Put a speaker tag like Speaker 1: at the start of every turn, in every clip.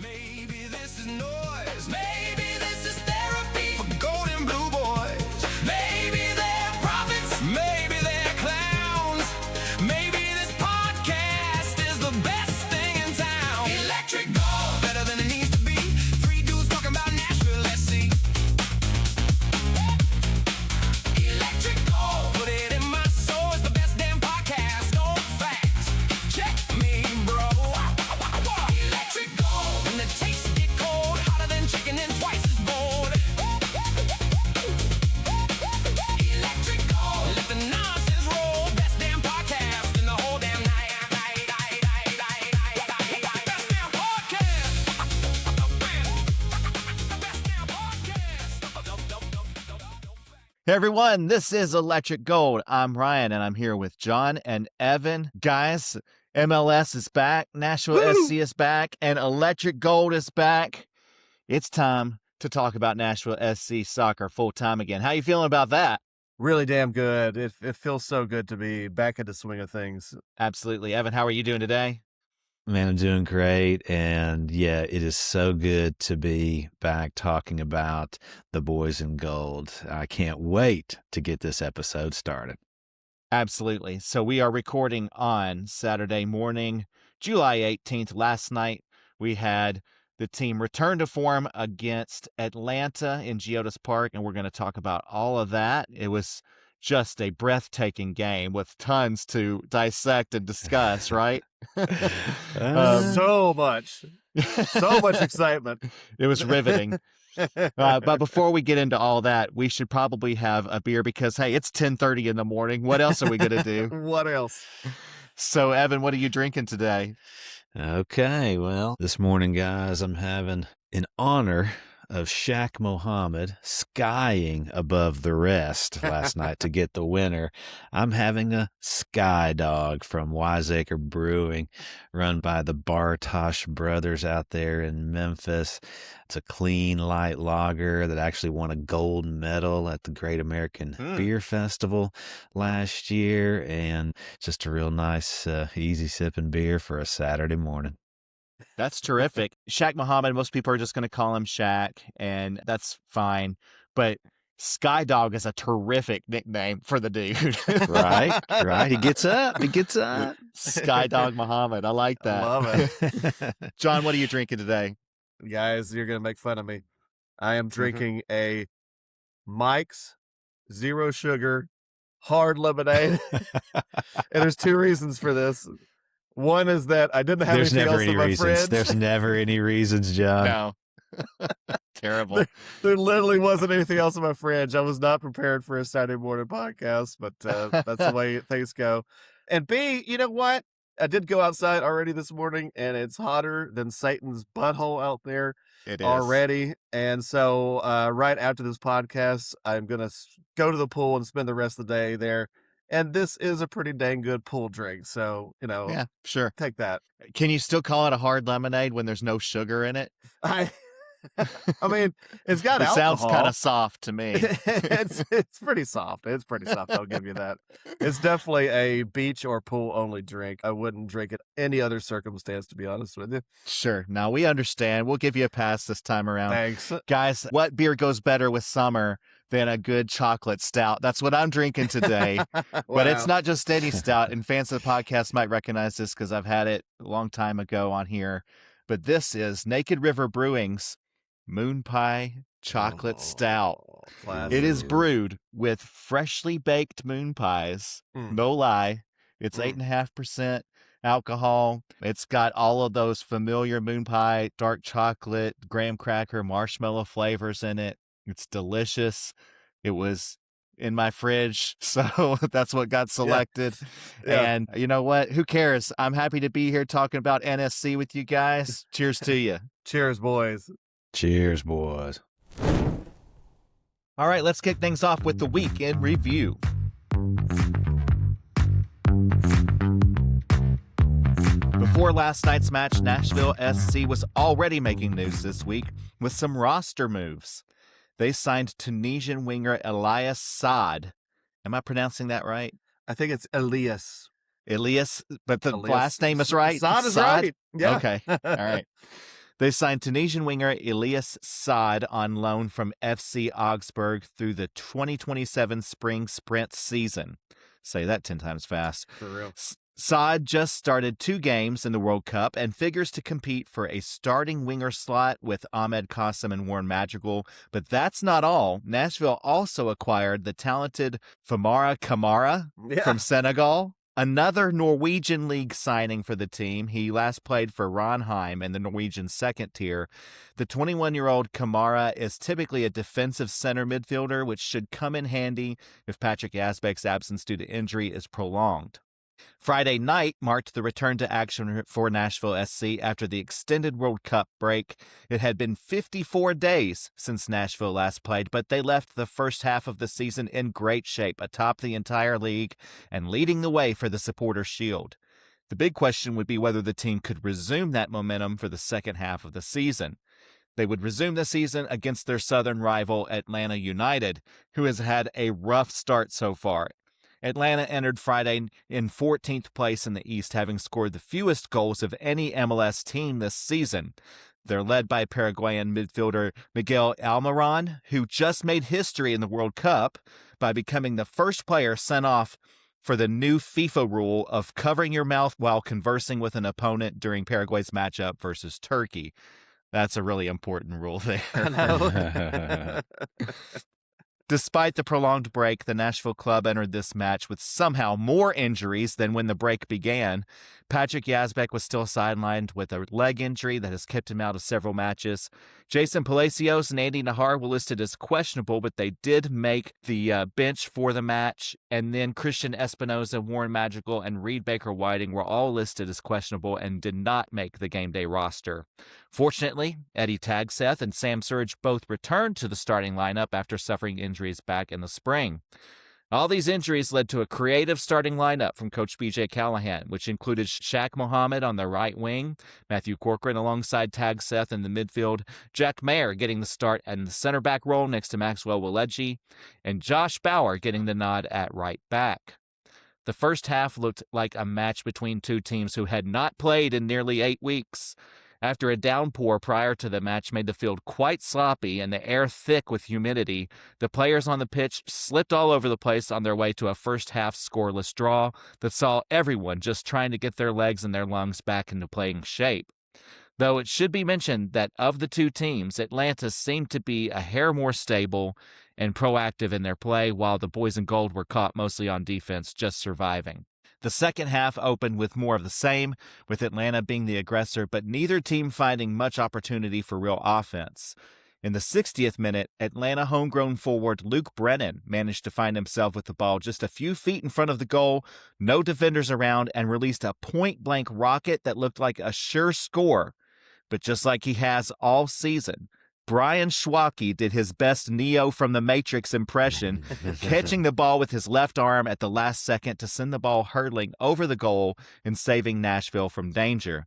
Speaker 1: Maybe this is noise. Maybe this is therapy for golden blue boys. Maybe they're prophets. Maybe they're clowns. Maybe this podcast is the best thing in town. Electric gold, better than it needs to be. Three dudes talking about Nashville SC. Electric gold, put it in my soul. It's the best damn podcast. No facts. Check me, bro. Electric gold, and the taste get cold, hotter than chicken and twice as bold. Electric gold, let the nonsense roll. Best damn podcast in the whole damn night. Best damn podcast. Best damn podcast.
Speaker 2: Hey everyone, this is Electric Gold. I'm Ryan and I'm here with Jon and Evan. Guys, MLS is back, Nashville SC is back, and Electric Gold is back. It's time to talk about Nashville SC soccer full time again. How you feeling about that?
Speaker 3: Really damn good. It feels so good to be back in the swing of things.
Speaker 2: Absolutely. Evan, how are you doing today?
Speaker 4: Man, I'm doing great. And yeah, it is so good to be back talking about the boys in gold. I can't wait to get this episode started.
Speaker 2: Absolutely. So we are recording on Saturday morning, July 18th. Last night, we had the team return to form against Atlanta in Geodis Park, and we're going to talk about all of that. It was just a breathtaking game with tons to dissect and discuss, right?
Speaker 3: So much excitement.
Speaker 2: It was riveting. But before we get into all that, we should probably have a beer because, hey, it's 10:30 in the morning. What else are we going to do?
Speaker 3: What else?
Speaker 2: So, Evan, what are you drinking today?
Speaker 4: Okay, well, this morning, guys, I'm having in honor of Shak Mohammed skying above the rest last night to get the winner. I'm having a Sky Dog from Wiseacre Brewing, run by the Bartosh brothers out there in Memphis. It's a clean, light lager that actually won a gold medal at the Great American Beer Festival last year, and just a real nice, easy sipping beer for a Saturday morning.
Speaker 2: That's terrific. Shak Mohammed, most people are just going to call him Shaq, and that's fine. But Sky Dog is a terrific nickname for the dude.
Speaker 4: Right. He gets up.
Speaker 2: Sky Dog Mohammed. I like that.
Speaker 3: I love it.
Speaker 2: Jon, what are you drinking today?
Speaker 3: Guys, you're going to make fun of me. I am drinking a Mike's Zero Sugar Hard Lemonade. And there's two reasons for this. One is that I didn't have
Speaker 4: There's
Speaker 3: anything
Speaker 4: never
Speaker 3: else
Speaker 4: any
Speaker 3: in my
Speaker 4: reasons.
Speaker 3: fridge.
Speaker 4: There's never any reasons, Jon.
Speaker 2: No. Terrible.
Speaker 3: There literally wasn't anything else in my fridge. I was not prepared for a Saturday morning podcast, but that's the way things go. And B, you know what? I did go outside already this morning, and it's hotter than Satan's butthole out there
Speaker 2: It is.
Speaker 3: already. And so right after this podcast, I'm going to go to the pool and spend the rest of the day there. And this is a pretty dang good pool drink. So,
Speaker 2: Yeah, sure.
Speaker 3: take that.
Speaker 2: Can you still call it a hard lemonade when there's no sugar in it?
Speaker 3: I mean, it's got
Speaker 2: It
Speaker 3: alcohol.
Speaker 2: sounds kind of soft to me.
Speaker 3: it's pretty soft. It's pretty soft. I'll give you that. It's definitely a beach or pool only drink. I wouldn't drink it any other circumstance, to be honest with you.
Speaker 2: Sure. Now, we understand. We'll give you a pass this time around.
Speaker 3: Thanks.
Speaker 2: Guys, what beer goes better with summer than a good chocolate stout? That's what I'm drinking today. But it's not just any stout. And fans of the podcast might recognize this because I've had it a long time ago on here. But this is Naked River Brewing's Moon Pie Chocolate Stout.
Speaker 3: Classic.
Speaker 2: It is brewed with freshly baked moon pies. No lie. It's 8.5% alcohol. It's got all of those familiar moon pie, dark chocolate, graham cracker, marshmallow flavors in it. It's delicious. It was in my fridge, so that's what got selected.
Speaker 3: Yeah.
Speaker 2: And you know what? Who cares? I'm happy to be here talking about NSC with you guys. Cheers to you.
Speaker 3: Cheers, boys.
Speaker 4: Cheers, boys.
Speaker 2: All right, let's kick things off with the week in review. Before last night's match, Nashville SC was already making news this week with some roster moves. They signed Tunisian winger Elias Saad. Am I pronouncing that right?
Speaker 3: I think it's Elias.
Speaker 2: Elias, but the
Speaker 3: Elias.
Speaker 2: last name is right?
Speaker 3: Saad is right. Yeah.
Speaker 2: Okay. All right. They signed Tunisian winger Elias Saad on loan from FC Augsburg through the 2027 spring sprint season. Say that 10 times fast.
Speaker 3: For real.
Speaker 2: Saad just started 2 games in the World Cup and figures to compete for a starting winger slot with Ahmed Qasim and Warren Madrigal. But that's not all. Nashville also acquired the talented Famara Kamara from Senegal, another Norwegian league signing for the team. He last played for Ranheim in the Norwegian second tier. The 21-year-old Kamara is typically a defensive center midfielder, which should come in handy if Patrick Yazbek's absence due to injury is prolonged. Friday night marked the return to action for Nashville SC after the extended World Cup break. It had been 54 days since Nashville last played, but they left the first half of the season in great shape, atop the entire league and leading the way for the Supporters' Shield. The big question would be whether the team could resume that momentum for the second half of the season. They would resume the season against their southern rival, Atlanta United, who has had a rough start so far. Atlanta entered Friday in 14th place in the East, having scored the fewest goals of any MLS team this season. They're led by Paraguayan midfielder Miguel Almiron, who just made history in the World Cup by becoming the first player sent off for the new FIFA rule of covering your mouth while conversing with an opponent during Paraguay's matchup versus Turkey. That's a really important rule there.
Speaker 3: I know.
Speaker 2: Despite the prolonged break, the Nashville club entered this match with somehow more injuries than when the break began. Patrick Yazbek was still sidelined with a leg injury that has kept him out of several matches. Jason Palacios and Andy Nahar were listed as questionable, but they did make the bench for the match. And then Christian Espinoza, Warren Madrigal, and Reed Baker-Whiting were all listed as questionable and did not make the game day roster. Fortunately, Eddie Tagseth and Sam Surridge both returned to the starting lineup after suffering injuries back in the spring. All these injuries led to a creative starting lineup from Coach B.J. Callahan, which included Shak Mohammed on the right wing, Matthew Corcoran alongside Tagseth in the midfield, Jack Mayer getting the start in the center back role next to Maxwell Waleji, and Josh Bauer getting the nod at right back. The first half looked like a match between two teams who had not played in nearly 8 weeks. After a downpour prior to the match made the field quite sloppy and the air thick with humidity, the players on the pitch slipped all over the place on their way to a first-half scoreless draw that saw everyone just trying to get their legs and their lungs back into playing shape. Though it should be mentioned that of the two teams, Atlanta seemed to be a hair more stable and proactive in their play, while the boys in gold were caught mostly on defense, just surviving. The second half opened with more of the same, with Atlanta being the aggressor, but neither team finding much opportunity for real offense. In the 60th minute, Atlanta homegrown forward Luke Brennan managed to find himself with the ball just a few feet in front of the goal, no defenders around, and released a point-blank rocket that looked like a sure score. But just like he has all season, Brian Schwake did his best Neo from the Matrix impression, catching the ball with his left arm at the last second to send the ball hurtling over the goal and saving Nashville from danger.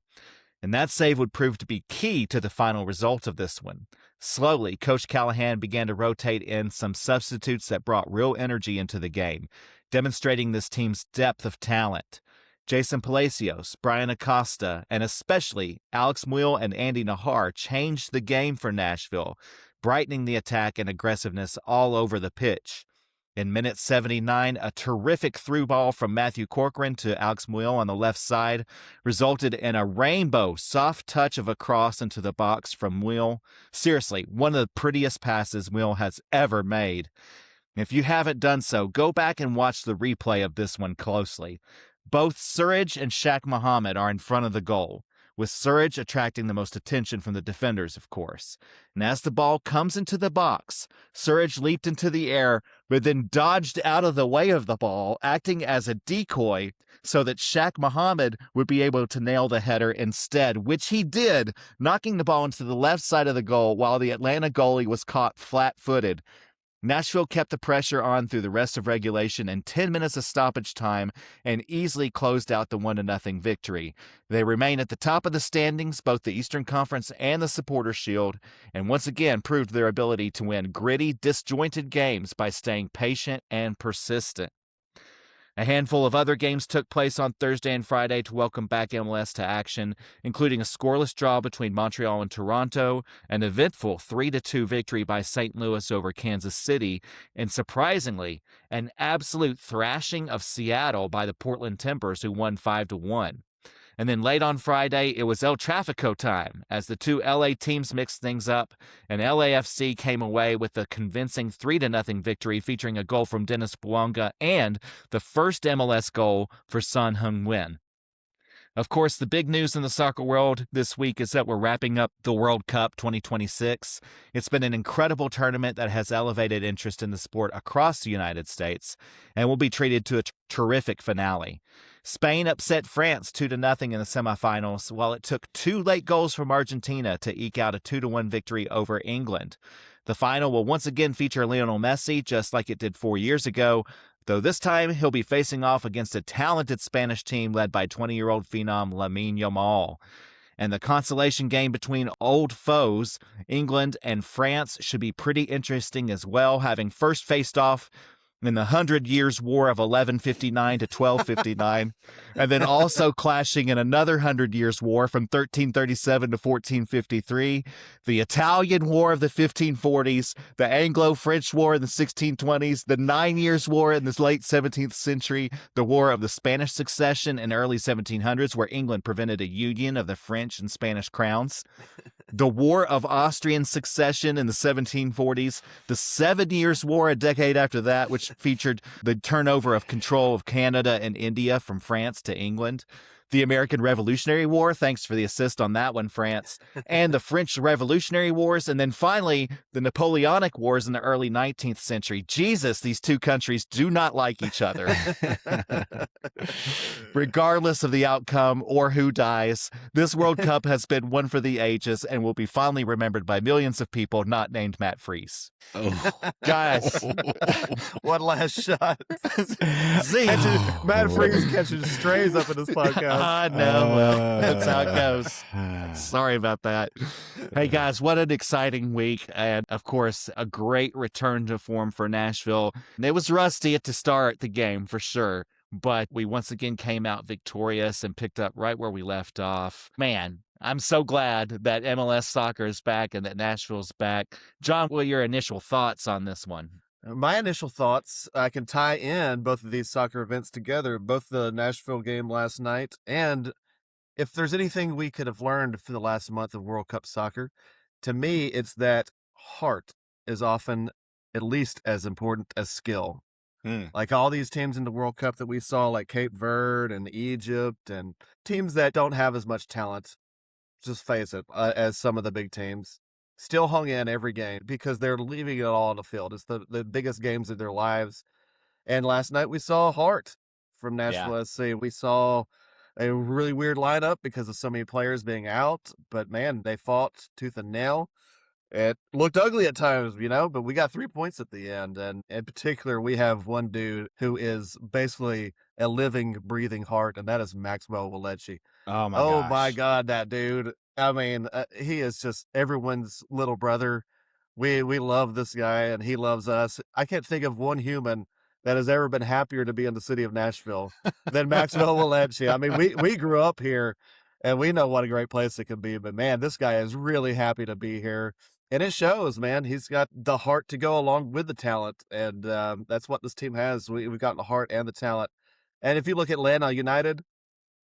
Speaker 2: And that save would prove to be key to the final result of this one. Slowly, Coach Callahan began to rotate in some substitutes that brought real energy into the game, demonstrating this team's depth of talent. Jason Palacios, Brian Acosta, and especially Alex Muyl and Andy Nahar changed the game for Nashville, brightening the attack and aggressiveness all over the pitch. In minute 79, a terrific through ball from Matthew Corcoran to Alex Muyl on the left side resulted in a rainbow soft touch of a cross into the box from Muyl. Seriously, one of the prettiest passes Muyl has ever made. If you haven't done so, go back and watch the replay of this one closely. Both Surridge and Shak Mohammed are in front of the goal, with Surridge attracting the most attention from the defenders, of course. And as the ball comes into the box, Surridge leaped into the air, but then dodged out of the way of the ball, acting as a decoy so that Shak Mohammed would be able to nail the header instead, which he did, knocking the ball into the left side of the goal while the Atlanta goalie was caught flat-footed. Nashville kept the pressure on through the rest of regulation and 10 minutes of stoppage time and easily closed out the 1-0 victory. They remain at the top of the standings, both the Eastern Conference and the Supporters' Shield, and once again proved their ability to win gritty, disjointed games by staying patient and persistent. A handful of other games took place on Thursday and Friday to welcome back MLS to action, including a scoreless draw between Montreal and Toronto, an eventful 3-2 victory by St. Louis over Kansas City, and surprisingly, an absolute thrashing of Seattle by the Portland Timbers, who won 5-1. And then late on Friday, it was El Trafico time as the two LA teams mixed things up, and LAFC came away with a convincing 3-0 victory featuring a goal from Dennis Bouanga and the first MLS goal for Son Heung-min. Of course, the big news in the soccer world this week is that we're wrapping up the World Cup 2026. It's been an incredible tournament that has elevated interest in the sport across the United States and will be treated to a terrific finale. Spain upset France 2-0 in the semifinals, while it took 2 late goals from Argentina to eke out a 2-1 victory over England. The final will once again feature Lionel Messi, just like it did 4 years ago, though this time he'll be facing off against a talented Spanish team led by 20-year-old phenom Lamine Yamal. And the consolation game between old foes, England and France, should be pretty interesting as well, having first faced off in the 100 Years' War of 1159 to 1259, and then also clashing in another 100 Years' War from 1337 to 1453, the Italian War of the 1540s, the Anglo-French War in the 1620s, the 9 Years' War in the late 17th century, the War of the Spanish Succession in early 1700s, where England prevented a union of the French and Spanish crowns, the War of Austrian Succession in the 1740s, the 7 Years' War a decade after that, which featured the turnover of control of Canada and India from France to England, the American Revolutionary War, thanks for the assist on that one, France, and the French Revolutionary Wars, and then finally the Napoleonic Wars in the early 19th century. Jesus, these two countries do not like each other. Regardless of the outcome or who dies, this World Cup has been one for the ages and will be fondly remembered by millions of people not named Matt Freese.
Speaker 4: Oh.
Speaker 2: Guys.
Speaker 3: One last shot.
Speaker 2: Z.
Speaker 3: Matt Freese catching strays up in this podcast.
Speaker 2: I know. Well, that's how it goes. Sorry about that. Hey, guys, what an exciting week. And, of course, a great return to form for Nashville. It was rusty at the start the game, for sure. But we once again came out victorious and picked up right where we left off. Man, I'm so glad that MLS soccer is back and that Nashville's back. Jon, what are your initial thoughts on this one?
Speaker 3: My initial thoughts, I can tie in both of these soccer events together, both the Nashville game last night, and if there's anything we could have learned for the last month of World Cup soccer, to me, it's that heart is often at least as important as skill. Like all these teams in the World Cup that we saw, like Cape Verde and Egypt, and teams that don't have as much talent, just face it, as some of the big teams, still hung in every game because they're leaving it all on the field. It's the biggest games of their lives. And last night we saw heart from Nashville SC. We saw a really weird lineup because of so many players being out, but man, they fought tooth and nail. It looked ugly at times, but we got 3 points at the end. And in particular, we have one dude who is basically a living, breathing heart, and that is Maxwell Walechi.
Speaker 4: Oh, my gosh.
Speaker 3: My God, that dude. I mean, he is just everyone's little brother. We love this guy, and he loves us. I can't think of one human that has ever been happier to be in the city of Nashville than Maxwell Walechi. I mean, we grew up here, and we know what a great place it could be. But, man, this guy is really happy to be here. And it shows, man. He's got the heart to go along with the talent, and that's what this team has. We've got the heart and the talent. And if you look at Atlanta United,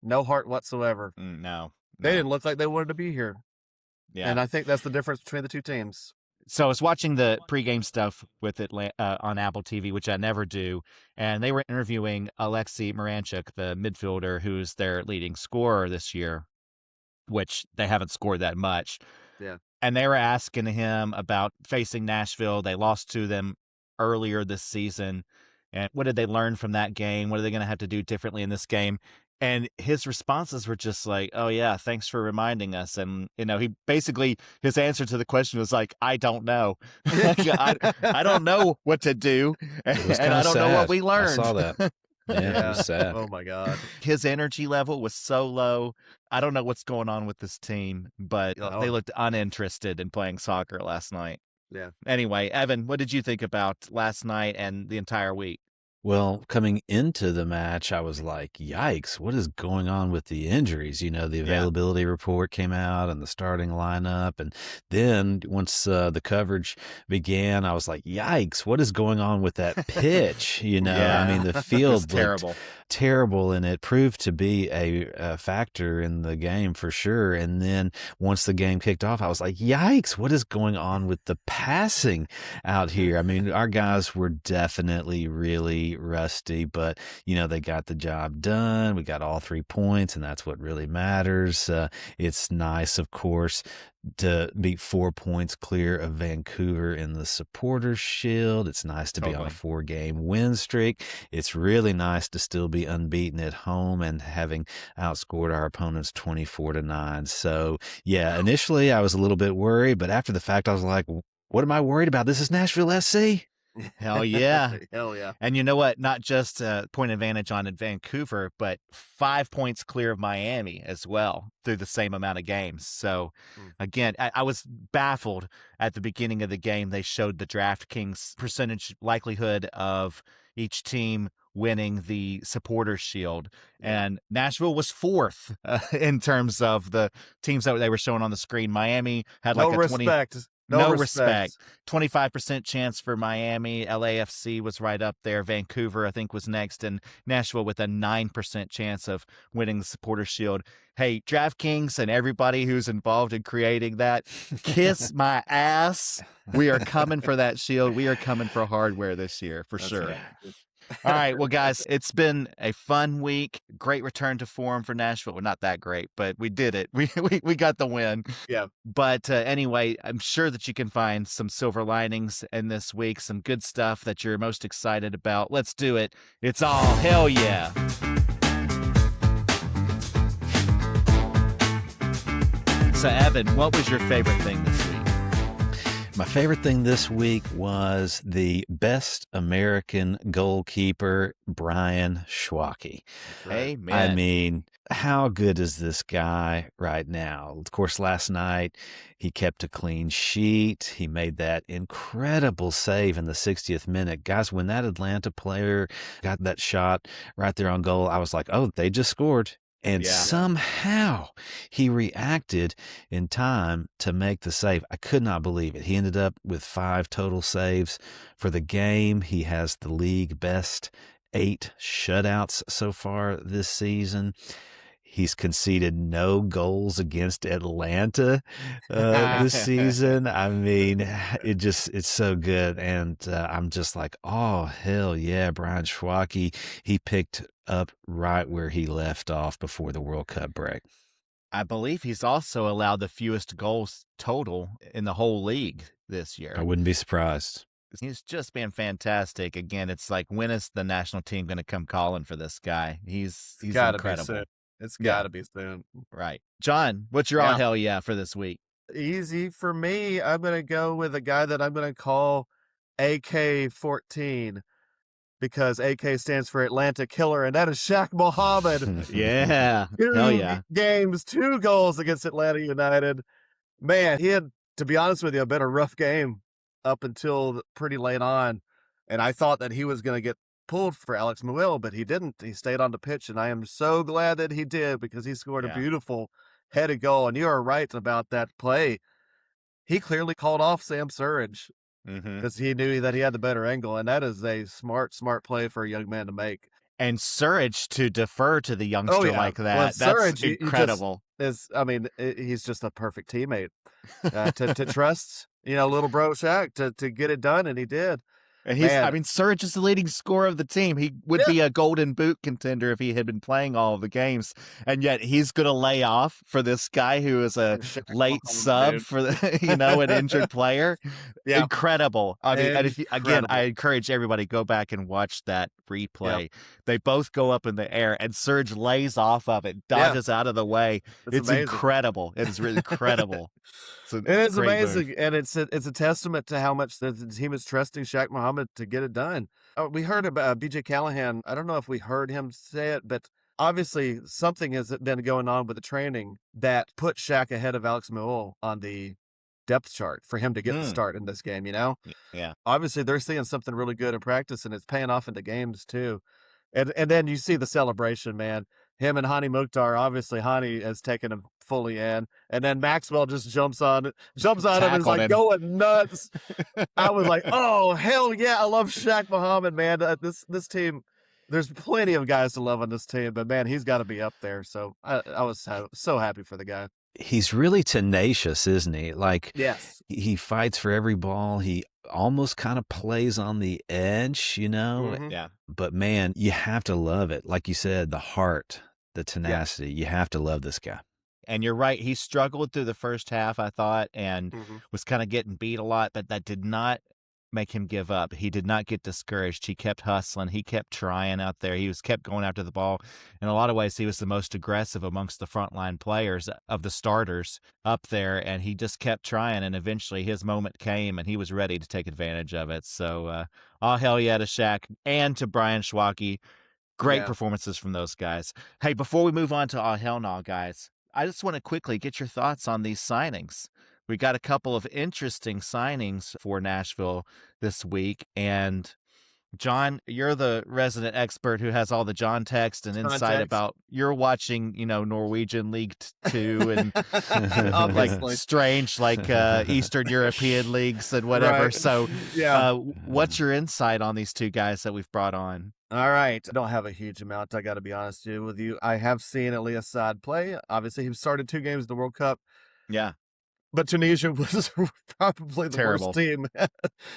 Speaker 3: no heart whatsoever.
Speaker 2: No.
Speaker 3: They didn't look like they wanted to be here.
Speaker 2: Yeah.
Speaker 3: And I think that's the difference between the two teams.
Speaker 2: So I was watching the pregame stuff with Atlanta on Apple TV, which I never do, and they were interviewing Alexei Miranchuk, the midfielder who's their leading scorer this year, which they haven't scored that much.
Speaker 3: Yeah.
Speaker 2: And they were asking him about facing Nashville. They lost to them earlier this season. And what did they learn from that game? What are they going to have to do differently in this game? And his responses were just like, oh, yeah, thanks for reminding us. And, he basically, his answer to the question was like, I don't know. I don't know what to do. And I don't know what we learned.
Speaker 4: I saw that. Yeah, it was sad.
Speaker 3: Oh, my God.
Speaker 2: His energy level was so low. I don't know what's going on with this team, but they looked uninterested in playing soccer last night.
Speaker 3: Yeah.
Speaker 2: Anyway, Evan, what did you think about last night and the entire week?
Speaker 4: Well, coming into the match, I was like, yikes, what is going on with the injuries? The availability report came out and the starting lineup. And then once the coverage began, I was like, yikes, what is going on with that pitch? I mean, the
Speaker 2: It was
Speaker 4: field looked
Speaker 2: terrible.
Speaker 4: terrible, and it proved to be a factor in the game for sure. And then once the game kicked off, I was like, yikes, what is going on with the passing out here? I mean, our guys were definitely really rusty, but they got the job done. We got all 3 points, and that's what really matters. It's nice, of course, to be 4 points clear of Vancouver in the Supporters Shield. It's nice to be on a 4-game win streak. It's really nice to still be unbeaten at home and having outscored our opponents 24-9. So yeah, initially I was a little bit worried, but after the fact, I was like, what am I worried about? This is Nashville SC.
Speaker 2: Hell yeah.
Speaker 3: Hell yeah.
Speaker 2: And you know what? Not just point advantage on Vancouver, but 5 points clear of Miami as well through the same amount of games. So again, I was baffled at the beginning of the game. They showed the DraftKings percentage likelihood of each team winning the Supporters Shield. And Nashville was 4th in terms of the teams that they were showing on the screen. Miami had like
Speaker 3: No
Speaker 2: a 20...
Speaker 3: respect.
Speaker 2: No respect. 25% chance for Miami. LAFC was right up there. Vancouver, I think, was next. And Nashville with a 9% chance of winning the Supporters Shield. Hey, DraftKings and everybody who's involved in creating that, kiss my ass. We are coming for that shield. We are coming for hardware this year, for sure.
Speaker 3: Right.
Speaker 2: All right. Well, guys, it's been a fun week. Great return to form for Nashville. Well, not that great, but we did it. We got the win.
Speaker 3: Yeah.
Speaker 2: But anyway, I'm sure that you can find some silver linings in this week, some good stuff that you're most excited about. Let's do it. It's all hell yeah. So, Evan, what was your favorite thing this week?
Speaker 4: My favorite thing this week was the best American goalkeeper, Brian Schwake.
Speaker 2: Amen.
Speaker 4: I mean, how good is this guy right now? Of course, last night he kept a clean sheet. He made that incredible save in the 60th minute. Guys, when that Atlanta player got that shot right there on goal, I was like, oh, they just scored. And somehow he reacted in time to make the save. I could not believe it. He ended up with 5 total saves for the game. He has the league best 8 shutouts so far this season. He's conceded no goals against Atlanta this season. I mean, it's so good. And I'm just like, oh, hell yeah, Brian Schwake. He picked up right where he left off before the World Cup break.
Speaker 2: I believe he's also allowed the fewest goals total in the whole league this year.
Speaker 4: I wouldn't be surprised.
Speaker 2: He's just been fantastic. Again, it's like, when is the national team going to come calling for this guy? He's incredible.
Speaker 3: It's got to be soon.
Speaker 2: Right. John, what's your all hell yeah for this week?
Speaker 3: Easy for me. I'm going to go with a guy that I'm going to call AK-14 because AK stands for Atlanta Killer, and that is Shak Mohammed.
Speaker 2: Yeah.
Speaker 3: 2
Speaker 2: Hell yeah.
Speaker 3: games, 2 goals against Atlanta United. Man, he had, to be honest with you, a been a rough game up until pretty late on, and I thought that he was going to get pulled for Alex Muyl, but he didn't. He stayed on the pitch, and I am so glad that he did because he scored a beautiful headed goal. And you are right about that play. He clearly called off Sam Surridge because he knew that he had the better angle, and that is a smart play for a young man to make.
Speaker 2: And Surridge to defer to the youngster like that,
Speaker 3: well,
Speaker 2: that's
Speaker 3: Surridge,
Speaker 2: incredible.
Speaker 3: He's just a perfect teammate to trust, little bro Shaq to get it done, and he did.
Speaker 2: And Surridge is the leading scorer of the team. He would be a Golden Boot contender if he had been playing all of the games. And yet he's going to lay off for this guy who is a late sub for an injured player. Yeah. Incredible. I mean, and I encourage everybody, go back and watch that replay. Yep. They both go up in the air, and Surridge lays off of it, dodges out of the way. It's incredible. It is really incredible.
Speaker 3: It is amazing, move. And it's a testament to how much the team is trusting Shak Mohammed to get it done. We heard about BJ Callahan. I don't know if we heard him say it, but obviously something has been going on with the training that put Shaq ahead of Alex Muyl on the depth chart for him to get the start in this game,
Speaker 2: Yeah.
Speaker 3: Obviously, they're seeing something really good in practice, and it's paying off into games too. And then you see the celebration, man. Him and Hani Mukhtar, obviously Hani has taken him fully in, and then Maxwell just jumps on him and is like going nuts. I was like, oh hell yeah, I love Shak Mohammed, man. This team, there's plenty of guys to love on this team, but man, he's got to be up there. So I was so happy for the guy.
Speaker 4: He's really tenacious, isn't he? Like,
Speaker 3: yes,
Speaker 4: he fights for every ball. He almost kind of plays on the edge,
Speaker 2: Yeah.
Speaker 4: But man, you have to love it. Like you said, the heart, the tenacity. You have to love this guy.
Speaker 2: And you're right. He struggled through the first half, I thought, and was kind of getting beat a lot, but that did not make him give up. He did not get discouraged. He kept hustling. He kept trying out there. He kept going after the ball. In a lot of ways, he was the most aggressive amongst the frontline players of the starters up there, and he just kept trying, and eventually his moment came, and he was ready to take advantage of it. So, all hell yeah to Shaq and to Brian Schwake. Great performances from those guys. Hey, before we move on to all hell no, guys, I just want to quickly get your thoughts on these signings. We got a couple of interesting signings for Nashville this week. And Jon, you're the resident expert who has all the Jon text and insight about you're watching, Norwegian League 2 and like strange, Eastern European leagues and whatever. Right. So what's your insight on these two guys that we've brought on?
Speaker 3: All right. I don't have a huge amount. I got to be honest with you. I have seen Elias Saad play. Obviously, he started 2 games in the World Cup.
Speaker 2: Yeah.
Speaker 3: But Tunisia was probably the worst team.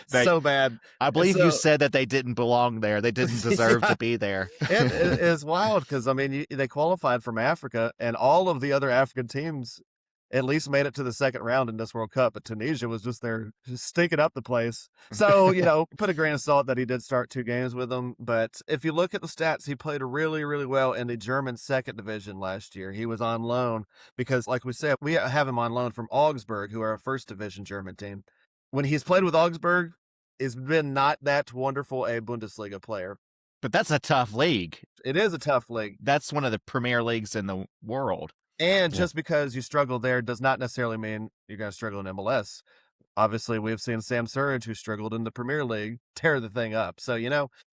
Speaker 3: So bad.
Speaker 2: I believe you said that they didn't belong there. They didn't deserve to be there.
Speaker 3: It is wild because, they qualified from Africa, and all of the other African teams at least made it to the second round in this World Cup, but Tunisia was just there just stinking up the place. So, put a grain of salt that he did start 2 games with them. But if you look at the stats, he played really, really well in the German second division last year. He was on loan because, like we said, we have him on loan from Augsburg, who are a first division German team. When he's played with Augsburg, it's been not that wonderful a Bundesliga player.
Speaker 2: But that's a tough league.
Speaker 3: It is a tough league.
Speaker 2: That's one of the premier leagues in the world.
Speaker 3: And just because you struggle there does not necessarily mean you're going to struggle in MLS. Obviously, we've seen Sam Surridge, who struggled in the Premier League, tear the thing up. So,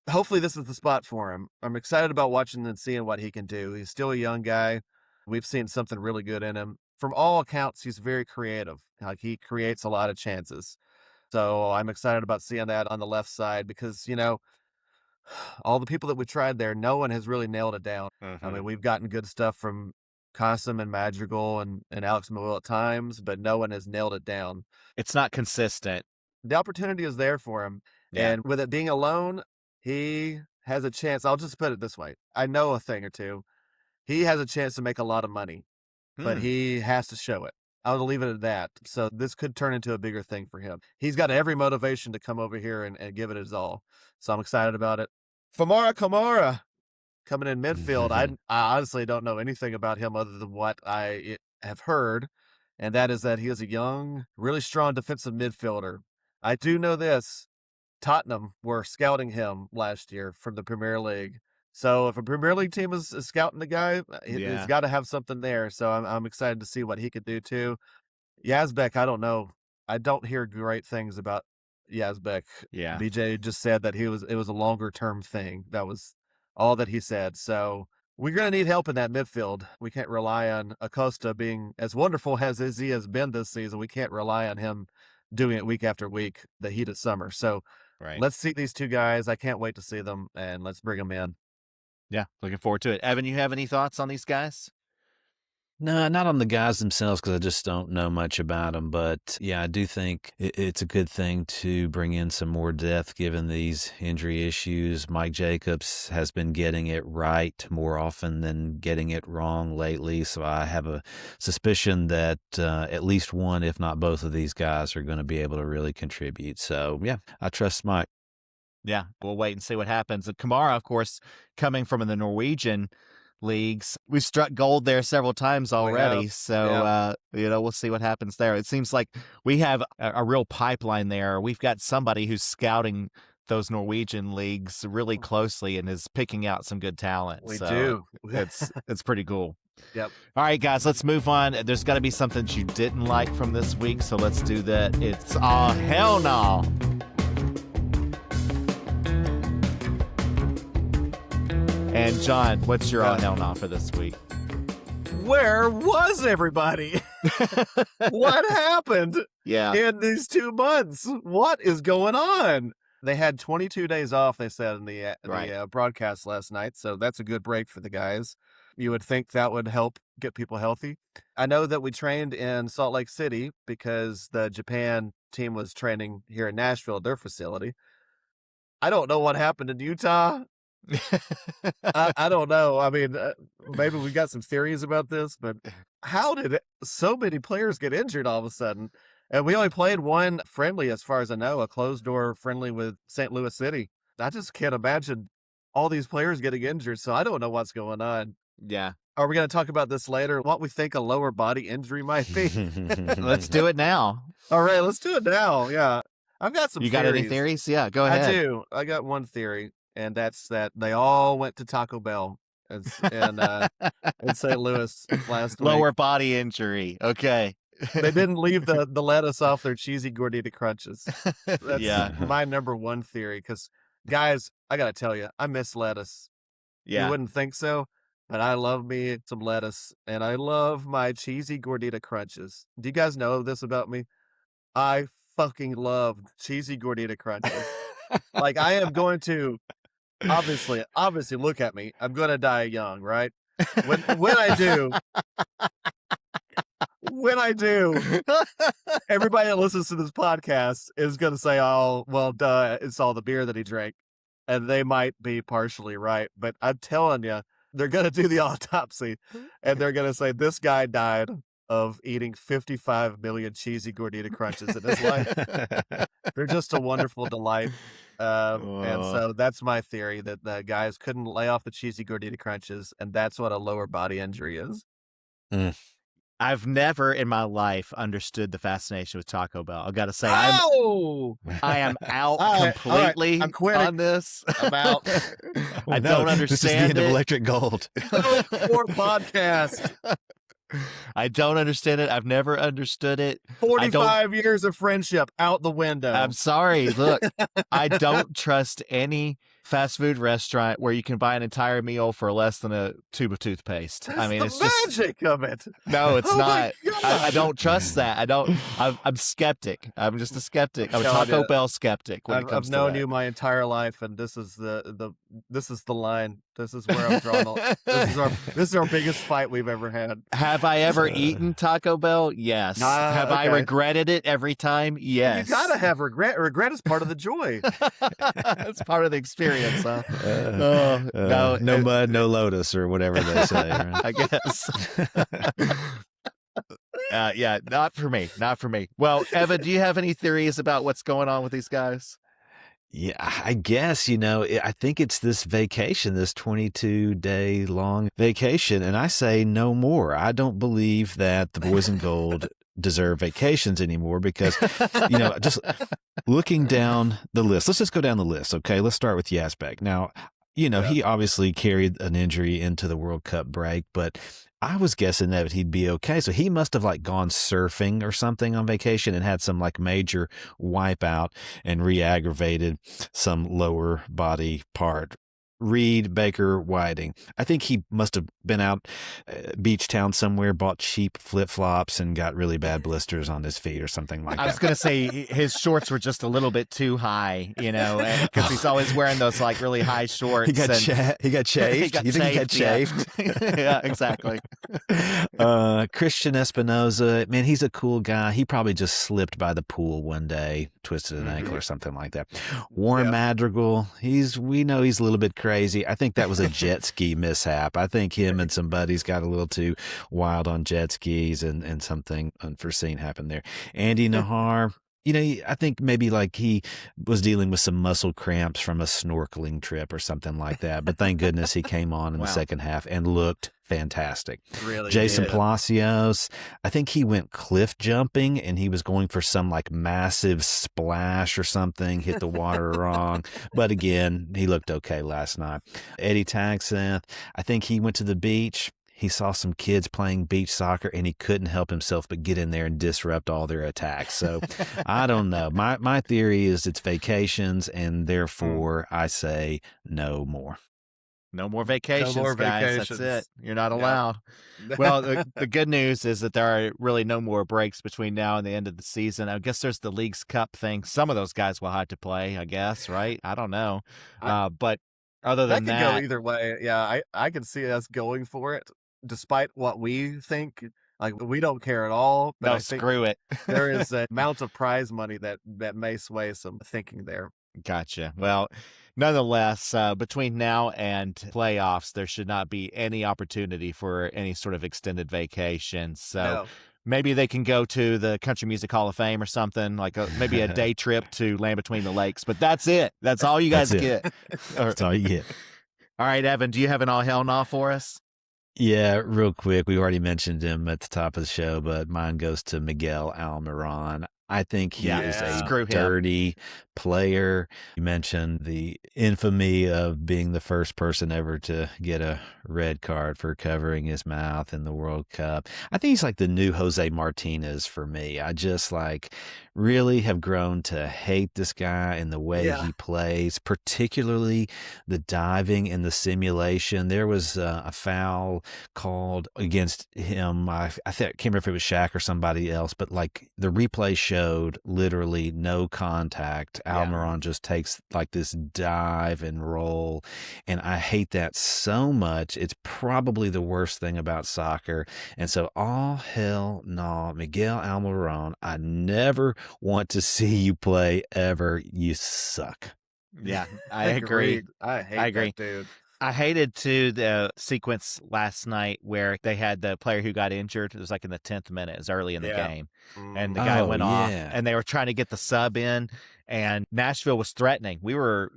Speaker 3: hopefully this is the spot for him. I'm excited about watching and seeing what he can do. He's still a young guy. We've seen something really good in him. From all accounts, he's very creative. Like, he creates a lot of chances. So I'm excited about seeing that on the left side because, all the people that we tried there, no one has really nailed it down. We've gotten good stuff from Qasim and Madrigal and Alex Muyl at times, but no one has nailed it down.
Speaker 2: It's not consistent.
Speaker 3: The opportunity is there for him. Yeah. And with it being alone, he has a chance. I'll just put it this way. I know a thing or two. He has a chance to make a lot of money, but he has to show it. I'll leave it at that. So this could turn into a bigger thing for him. He's got every motivation to come over here and give it his all. So I'm excited about it. Famara Kamara coming in midfield. I honestly don't know anything about him other than what I have heard, and that is that he is a young, really strong defensive midfielder. I do know this. Tottenham were scouting him last year from the Premier League. So if a Premier League team is scouting the guy, he's got to have something there. So I'm excited to see what he could do too. Yazbek, I don't know. I don't hear great things about Yazbek.
Speaker 2: Yeah.
Speaker 3: BJ just said that it was a longer term thing. That was all that he said. So we're going to need help in that midfield. We can't rely on Acosta being as wonderful as he has been this season. We can't rely on him doing it week after week, the heat of summer. So let's see these 2 guys. I can't wait to see them, and let's bring them in.
Speaker 2: Yeah, looking forward to it. Evan, you have any thoughts on these guys?
Speaker 4: No, not on the guys themselves because I just don't know much about them. But yeah, I do think it's a good thing to bring in some more depth given these injury issues. Mike Jacobs has been getting it right more often than getting it wrong lately. So I have a suspicion that at least one, if not both of these guys are going to be able to really contribute. So yeah, I trust Mike.
Speaker 2: Yeah, we'll wait and see what happens. And Kamara, of course, coming from the Norwegian leagues. We've struck gold there several times already. So, we'll see what happens there. It seems like we have a real pipeline there. We've got somebody who's scouting those Norwegian leagues really closely and is picking out some good talent.
Speaker 3: We do.
Speaker 2: It's pretty cool.
Speaker 3: Yep.
Speaker 2: All right, guys, let's move on. There's got to be something that you didn't like from this week, so let's do that. It's hell no. And John, what's your hell no for this week?
Speaker 3: Where was everybody? What happened in these 2 months? What is going on? They had 22 days off, they said in the broadcast last night, so that's a good break for the guys. You would think that would help get people healthy. I know that we trained in Salt Lake City because the Japan team was training here in Nashville, their facility. I don't know what happened in Utah. I don't know. I mean, maybe we got some theories about this, but how did so many players get injured all of a sudden? And we only played one friendly, as far as I know, a closed-door friendly with St. Louis City. I just can't imagine all these players getting injured, so I don't know what's going on.
Speaker 2: Yeah.
Speaker 3: Are we going to talk about this later? What we think a lower body injury might be?
Speaker 2: Let's do it now.
Speaker 3: All right, let's do it now. Yeah. I've got some
Speaker 2: You
Speaker 3: theories.
Speaker 2: got any theories? Yeah, go ahead.
Speaker 3: I do. I got one theory, and that's that they all went to Taco Bell in St. Louis last week.
Speaker 2: Lower body injury. Okay.
Speaker 3: They didn't leave the lettuce off their cheesy gordita crunches. That's my number one theory, because, guys, I got to tell you, I miss lettuce.
Speaker 2: Yeah.
Speaker 3: You wouldn't think so, but I love me some lettuce, and I love my cheesy gordita crunches. Do you guys know this about me? I fucking love cheesy gordita crunches. Like, I am going to, obviously, look at me. I'm going to die young, right? When I do, everybody that listens to this podcast is going to say, oh, well, duh, it's all the beer that he drank. And they might be partially right. But I'm telling you, they're going to do the autopsy, and they're going to say this guy died of eating 55 million cheesy gordita crunches in his life. They're just a wonderful delight. And so that's my theory, that the guys couldn't lay off the cheesy gordita crunches, and that's what a lower body injury is.
Speaker 2: I've never in my life understood the fascination with Taco Bell. I've got to say, I am out completely on this.
Speaker 3: I'm out.
Speaker 2: I don't understand
Speaker 4: this is the end of Electric Gold.
Speaker 3: Or podcast.
Speaker 2: I don't understand it. I've never understood it.
Speaker 3: 45 years of friendship out the window.
Speaker 2: I'm sorry. Look, I don't trust any fast food restaurant where you can buy an entire meal for less than a tube of toothpaste.
Speaker 3: That's
Speaker 2: I mean, it's
Speaker 3: the magic of it.
Speaker 2: No, it's not. I don't trust that. I'm skeptic. I'm just a skeptic. I'm a Taco Bell skeptic when it comes to that.
Speaker 3: I've known you my entire life, and this is the line. This is where I'm drawn. This is our biggest fight we've ever had.
Speaker 2: Have I ever eaten Taco Bell? Yes. Have I regretted it every time? Yes.
Speaker 3: You gotta have regret. Regret is part of the joy.
Speaker 2: It's part of the experience, huh?
Speaker 4: No mud, no lotus, or whatever they say. Right?
Speaker 2: I guess. Yeah, not for me. Not for me. Well, Evan, do you have any theories about what's going on with these guys?
Speaker 4: Yeah, I guess, I think it's this vacation, this 22-day long vacation. And I say no more. I don't believe that the boys in gold deserve vacations anymore because, just looking down the list, let's just go down the list. Okay. Let's start with Yazbek. Now, he obviously carried an injury into the World Cup break, but I was guessing that he'd be okay. So he must have gone surfing or something on vacation and had some major wipeout and re-aggravated some lower body part. Reed, Baker, Whiting. I think he must have been out beach town somewhere, bought cheap flip-flops, and got really bad blisters on his feet or something like that.
Speaker 2: I was going to say his shorts were just a little bit too high, because he's always wearing those really high shorts.
Speaker 4: He got chafed. You think he got chafed?
Speaker 2: Yeah, exactly.
Speaker 4: Christian Espinoza, man, he's a cool guy. He probably just slipped by the pool one day, twisted an ankle or something like that. Warren Madrigal, we know he's a little bit crazy. I think that was a jet ski mishap. I think him and some buddies got a little too wild on jet skis and something unforeseen happened there. Andy Nahar, I think maybe he was dealing with some muscle cramps from a snorkeling trip or something like that. But thank goodness he came on in the second half and looked fantastic.
Speaker 3: Really
Speaker 4: Jason
Speaker 3: did.
Speaker 4: Palacios, I think he went cliff jumping and he was going for some massive splash or something, hit the water wrong. But again, he looked okay last night. Eddie Tagseth, I think he went to the beach. he saw some kids playing beach soccer and he couldn't help himself but get in there and disrupt all their attacks. So I don't know. My theory is it's vacations, and therefore I say no more.
Speaker 2: No more vacations,
Speaker 3: more
Speaker 2: guys.
Speaker 3: vacations.
Speaker 2: That's it. You're not
Speaker 3: Yeah.
Speaker 2: allowed. Well, the good news is that there are really no more breaks between now and the end of the season. I guess there's the Leagues Cup thing. Some of those guys will have to play, I guess, right? I don't know. But other
Speaker 3: that
Speaker 2: than
Speaker 3: could
Speaker 2: that,
Speaker 3: go either way. Yeah, I can see us going for it, despite what we think. Like, we don't care at all. But
Speaker 2: no,
Speaker 3: I think
Speaker 2: screw it.
Speaker 3: there is an amount of prize money that may sway some thinking there.
Speaker 2: Gotcha. Well, nonetheless, between now and playoffs, there should not be any opportunity for any sort of extended vacation. So
Speaker 3: No.
Speaker 2: maybe they can go to the Country Music Hall of Fame or something, like maybe a day trip to Land Between the Lakes. But that's it. That's all you guys
Speaker 4: That's
Speaker 2: get.
Speaker 4: That's all you get.
Speaker 2: All right, Evan, do you have an all hell no for us?
Speaker 4: Yeah, real quick. We already mentioned him at the top of the show, but mine goes to Miguel Almiron. I think he is
Speaker 2: Screw
Speaker 4: a
Speaker 2: him.
Speaker 4: dirty player. You mentioned the infamy of being the first person ever to get a red card for covering his mouth in the World Cup. I think he's like the new Jose Martinez for me. I just really have grown to hate this guy and the way he plays, particularly the diving and the simulation. There was a foul called against him. I can't remember if it was Shaq or somebody else, but the replay showed literally no contact. Almiron just takes this dive and roll, and I hate that so much. It's probably the worst thing about soccer. And so all hell no, Miguel Almiron, I never want to see you play ever. You suck.
Speaker 2: Yeah, I agree.
Speaker 3: I hate
Speaker 2: agree.
Speaker 3: that dude.
Speaker 2: I hated, too, the sequence last night where they had the player who got injured. It was in the 10th minute. It was early in the game. And the guy went off, and they were trying to get the sub in, and Nashville was threatening. We were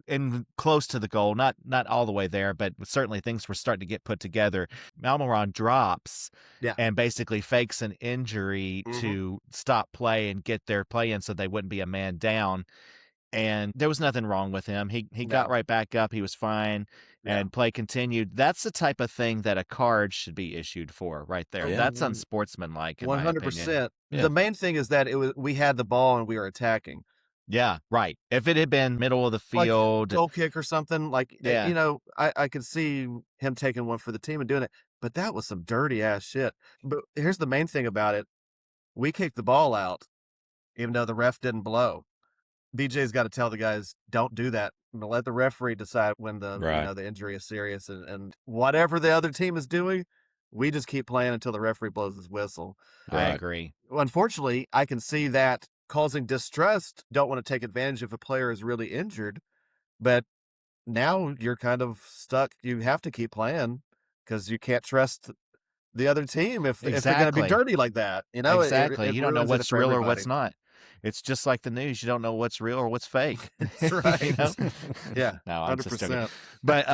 Speaker 2: close to the goal, not all the way there, but certainly things were starting to get put together. Almiron drops and basically fakes an injury to stop play and get their play in so they wouldn't be a man down. And there was nothing wrong with him. He got right back up. He was fine, and play continued. That's the type of thing that a card should be issued for right there.
Speaker 4: Yeah.
Speaker 2: That's unsportsmanlike, in
Speaker 3: 100%.
Speaker 2: my
Speaker 3: The main thing is that we had the ball and we were attacking.
Speaker 2: Yeah, right. If it had been middle of the field,
Speaker 3: goal kick or something, I could see him taking one for the team and doing it. But that was some dirty ass shit. But here's the main thing about it: we kicked the ball out, even though the ref didn't blow. BJ's got to tell the guys, don't do that. Let the referee decide when the injury is serious, and whatever the other team is doing, we just keep playing until the referee blows his whistle.
Speaker 2: I agree.
Speaker 3: Unfortunately, I can see that causing distrust. Don't want to take advantage if a player is really injured, but now you're kind of stuck. You have to keep playing because you can't trust the other team if they're going to be dirty like that.
Speaker 2: Exactly.
Speaker 3: It
Speaker 2: you don't know
Speaker 3: ruins it
Speaker 2: what's
Speaker 3: for
Speaker 2: real or
Speaker 3: everybody.
Speaker 2: what's not. It's just like the news. You don't know what's real or what's fake.
Speaker 3: That's right.
Speaker 2: Yeah. No, I'm
Speaker 3: 100%.
Speaker 2: just joking. But,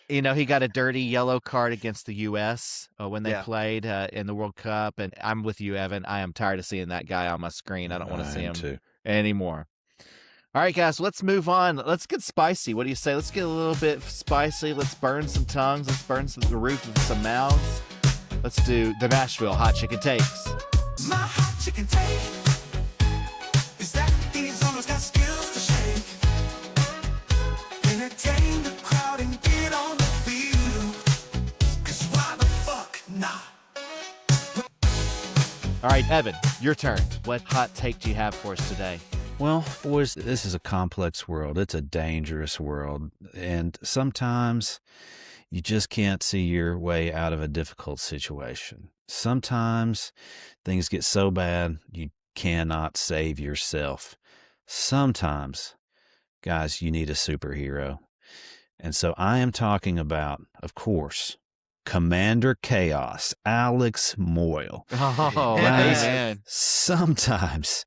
Speaker 2: he got a dirty yellow card against the U.S. When they played in the World Cup. And I'm with you, Evan. I am tired of seeing that guy on my screen. I don't want to see him anymore. All right, guys, let's move on. Let's get spicy. What do you say? Let's get a little bit spicy. Let's burn some tongues. Let's burn the roof of some mouths. Let's do the Nashville Hot Chicken Takes.
Speaker 1: My hot chicken take is that these owners got skills to shake, entertain the crowd and get on the field. 'Cause why the fuck not?
Speaker 2: All right, Evan, your turn. What hot take do you have for us today?
Speaker 4: Well, boys, this is a complex world. It's a dangerous world. And sometimes you just can't see your way out of a difficult situation. Sometimes things get so bad you cannot save yourself. Sometimes, guys, you need a superhero. And so I am talking about, of course, Commander Chaos, Alex Muyl.
Speaker 2: Oh,
Speaker 4: Guys,
Speaker 2: man.
Speaker 4: sometimes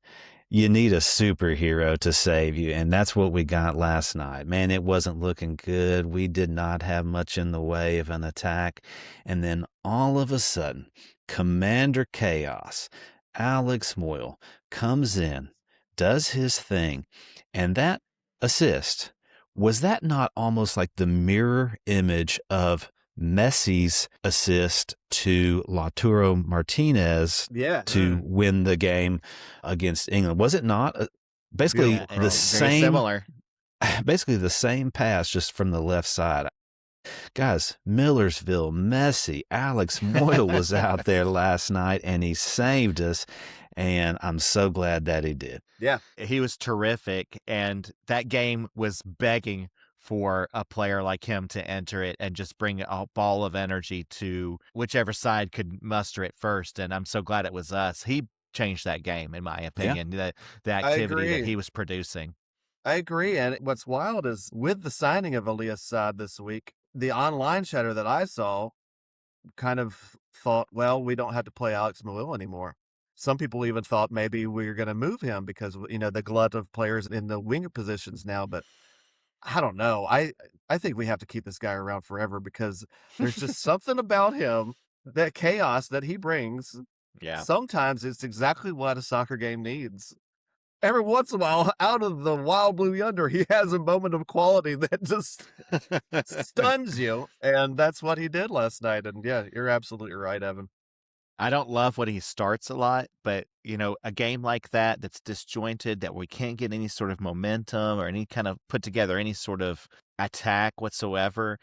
Speaker 4: you need a superhero to save you, and that's what we got last night. Man, it wasn't looking good. We did not have much in the way of an attack. And then all of a sudden, Commander Chaos, Alex Muyl, comes in, does his thing, and that assist, was that not almost like the mirror image of Messi's assist to Lautaro Martinez
Speaker 3: Yeah.
Speaker 4: to win the game against England. Was it not basically
Speaker 3: Beautiful
Speaker 4: the
Speaker 3: cross.
Speaker 2: Very
Speaker 4: same?
Speaker 2: similar.
Speaker 4: Basically the same pass, just from the left side. Guys, Millersville, Messi, Alex Muyl was out there last night, and he saved us, and I'm so glad that he did.
Speaker 3: Yeah.
Speaker 2: He was terrific, and that game was begging for a player like him to enter it and just bring a ball of energy to whichever side could muster it first, and I'm so glad it was us. He changed that game, in my opinion, the activity that
Speaker 3: agree.
Speaker 2: he was producing.
Speaker 3: I agree. And what's wild is with the signing of Elias Saad this week, the online chatter that I saw kind of thought, well, we don't have to play Alex Muyl anymore. Some people even thought maybe we're going to move him because, the glut of players in the winger positions now. But I don't know. I think we have to keep this guy around forever because there's just something about him, that chaos that he brings.
Speaker 2: Yeah.
Speaker 3: Sometimes it's exactly what a soccer game needs. Every once in a while, out of the wild blue yonder, he has a moment of quality that just stuns you. And that's what he did last night. And yeah, you're absolutely right, Evan.
Speaker 2: I don't love when he starts a lot, but, a game like that that's disjointed, that we can't get any sort of momentum or any kind of put together any sort of attack whatsoever,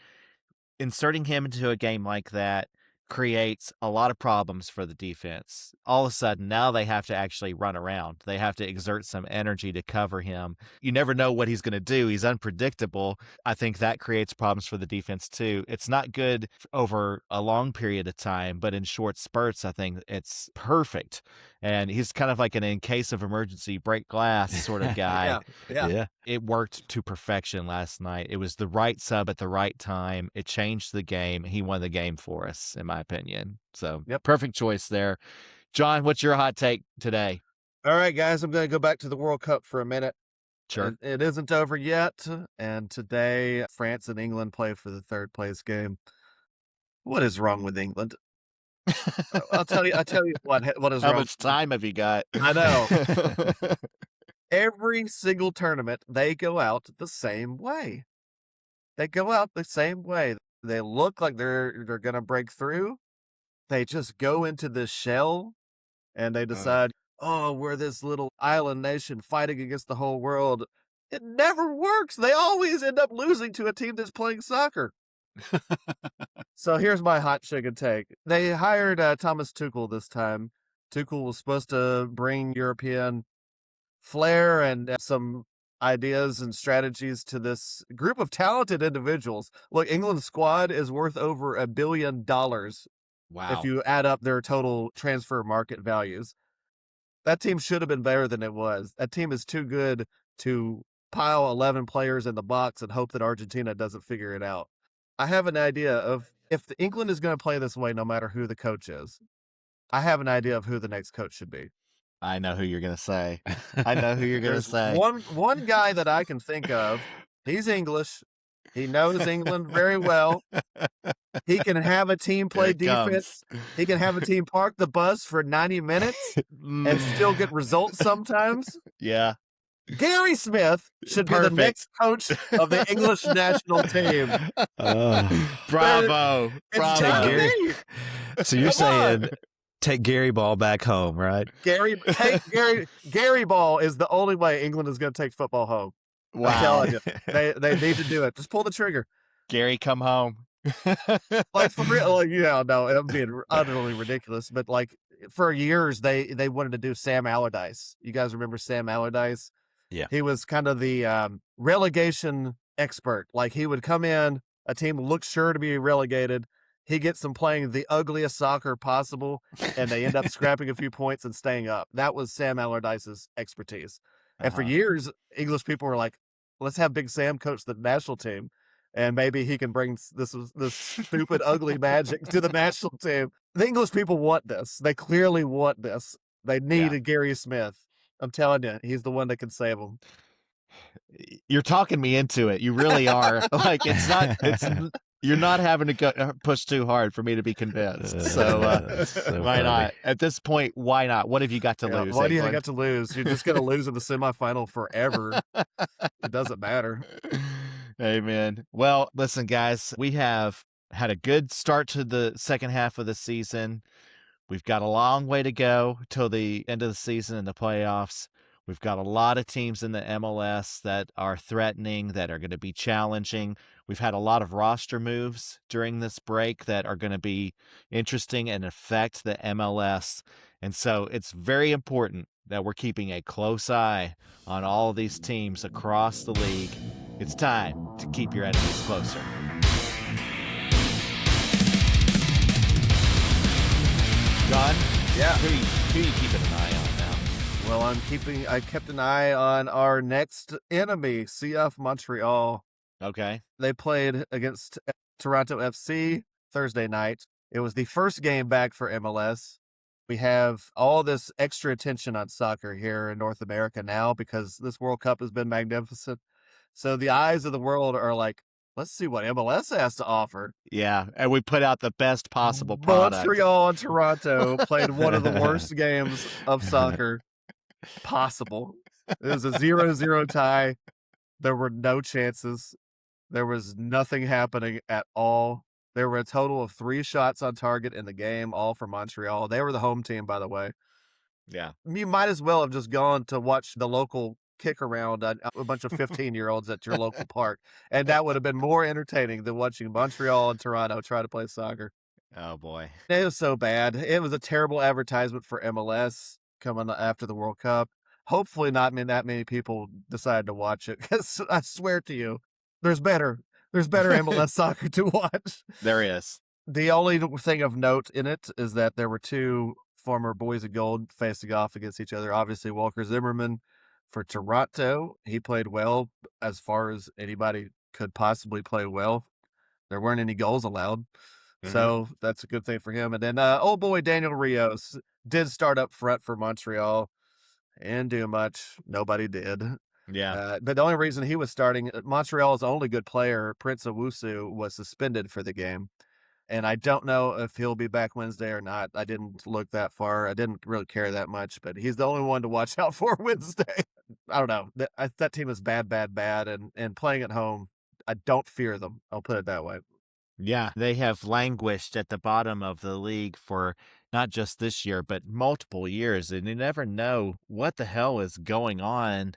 Speaker 2: inserting him into a game like that creates a lot of problems for the defense. All of a sudden, now they have to actually run around. They have to exert some energy to cover him. You never know what he's going to do. He's unpredictable. I think that creates problems for the defense too. It's not good over a long period of time, but in short spurts, I think it's perfect. And he's kind of like an in case of emergency, break glass sort of guy.
Speaker 3: Yeah.
Speaker 2: It worked to perfection last night. It was the right sub at the right time. It changed the game. He won the game for us, in my opinion. So, Perfect choice there. Jon, what's your hot take today?
Speaker 3: All right, guys, I'm going to go back to the World Cup for a minute.
Speaker 2: Sure.
Speaker 3: It isn't over yet. And today, France and England play for the third place game. What is wrong with England? I'll tell you what is
Speaker 2: How
Speaker 3: wrong.
Speaker 2: much time have you got?
Speaker 3: I know. Every single tournament, they go out the same way. They go out the same way. They look like they're going to break through. They just go into this shell and they decide, we're this little island nation fighting against the whole world. It never works. They always end up losing to a team that's playing soccer. So here's my hot chicken take. They hired Thomas Tuchel this time. Tuchel was supposed to bring European flair and some ideas and strategies to this group of talented individuals. Look, England's squad is worth over $1 billion.
Speaker 2: Wow.
Speaker 3: If you add up their total transfer market values. That team should have been better than it was. That team is too good to pile 11 players in the box and hope that Argentina doesn't figure it out. I have an idea of if England is going to play this way, no matter who the coach is, I have an idea of who the next coach should be.
Speaker 2: I know who you're going to say. I know who you're going to say.
Speaker 3: One guy that I can think of, he's English. He knows England very well. He can have a team play defense. He can have a team park the bus for 90 minutes and still get results sometimes.
Speaker 2: Yeah.
Speaker 3: Gary Smith should be the next coach of the English national team.
Speaker 2: Bravo. Bravo.
Speaker 4: So you're saying take Gary Ball back home, right?
Speaker 3: Gary Ball is the only way England is going to take football home.
Speaker 2: Wow.
Speaker 3: I'm telling you, they need to do it. Just pull the trigger.
Speaker 2: Gary, come home.
Speaker 3: Like for real, no, I'm being utterly ridiculous. But like for years, they wanted to do Sam Allardyce. You guys remember Sam Allardyce?
Speaker 4: Yeah.
Speaker 3: He was kind of the relegation expert. Like he would come in, a team looks sure to be relegated. He gets them playing the ugliest soccer possible, and they end up scrapping a few points and staying up. That was Sam Allardyce's expertise. And for years, English people were like, let's have Big Sam coach the national team, and maybe he can bring this stupid, ugly magic to the national team. The English people want this. They clearly want this. They need a Gary Smith. I'm telling you, he's the one that can save them.
Speaker 2: You're talking me into it. You really are. Like you're not having to go push too hard for me to be convinced. So why not? At this point, why not? What have you got to lose?
Speaker 3: What do you got to lose? You're just going to lose in the semifinal forever. It doesn't matter.
Speaker 2: Amen. Well, listen, guys, we have had a good start to the second half of the season. We've got a long way to go till the end of the season and the playoffs. We've got a lot of teams in the MLS that are threatening, that are going to be challenging. We've had a lot of roster moves during this break that are going to be interesting and affect the MLS. And so it's very important that we're keeping a close eye on all of these teams across the league. It's time to keep your enemies closer. Jon?
Speaker 3: Yeah.
Speaker 2: Who are you keeping an eye on now?
Speaker 3: Well, I kept an eye on our next enemy, CF Montreal.
Speaker 2: Okay.
Speaker 3: They played against Toronto FC Thursday night. It was the first game back for MLS. We have all this extra attention on soccer here in North America now because this World Cup has been magnificent. So the eyes of the world are like, let's see what MLS has to offer.
Speaker 2: Yeah, and we put out the best possible product.
Speaker 3: Montreal and Toronto played one of the worst games of soccer possible. It was a 0-0 tie. There were no chances. There was nothing happening at all. There were a total of 3 shots on target in the game, all for Montreal. They were the home team, by the way.
Speaker 2: Yeah.
Speaker 3: You might as well have just gone to watch the local kick around a bunch of 15-year-olds at your local park, and that would have been more entertaining than watching Montreal and Toronto try to play soccer.
Speaker 2: Oh, boy.
Speaker 3: It was so bad. It was a terrible advertisement for MLS coming after the World Cup. Hopefully not that many people decide to watch it, because I swear to you, there's better MLS soccer to watch.
Speaker 2: There is.
Speaker 3: The only thing of note in it is that there were 2 former Boys of Gold facing off against each other. Obviously, Walker Zimmerman for Toronto, he played well as far as anybody could possibly play well. There weren't any goals allowed. So that's a good thing for him. And then old boy Daniel Rios did start up front for Montreal and do much. Nobody did.
Speaker 2: Yeah.
Speaker 3: But the only reason he was starting, Montreal's only good player, Prince Owusu, was suspended for the game. And I don't know if he'll be back Wednesday or not. I didn't look that far. I didn't really care that much, but he's the only one to watch out for Wednesday. I don't know. That team is bad. And playing at home, I don't fear them. I'll put it that way.
Speaker 2: Yeah, they have languished at the bottom of the league for not just this year, but multiple years. And you never know what the hell is going on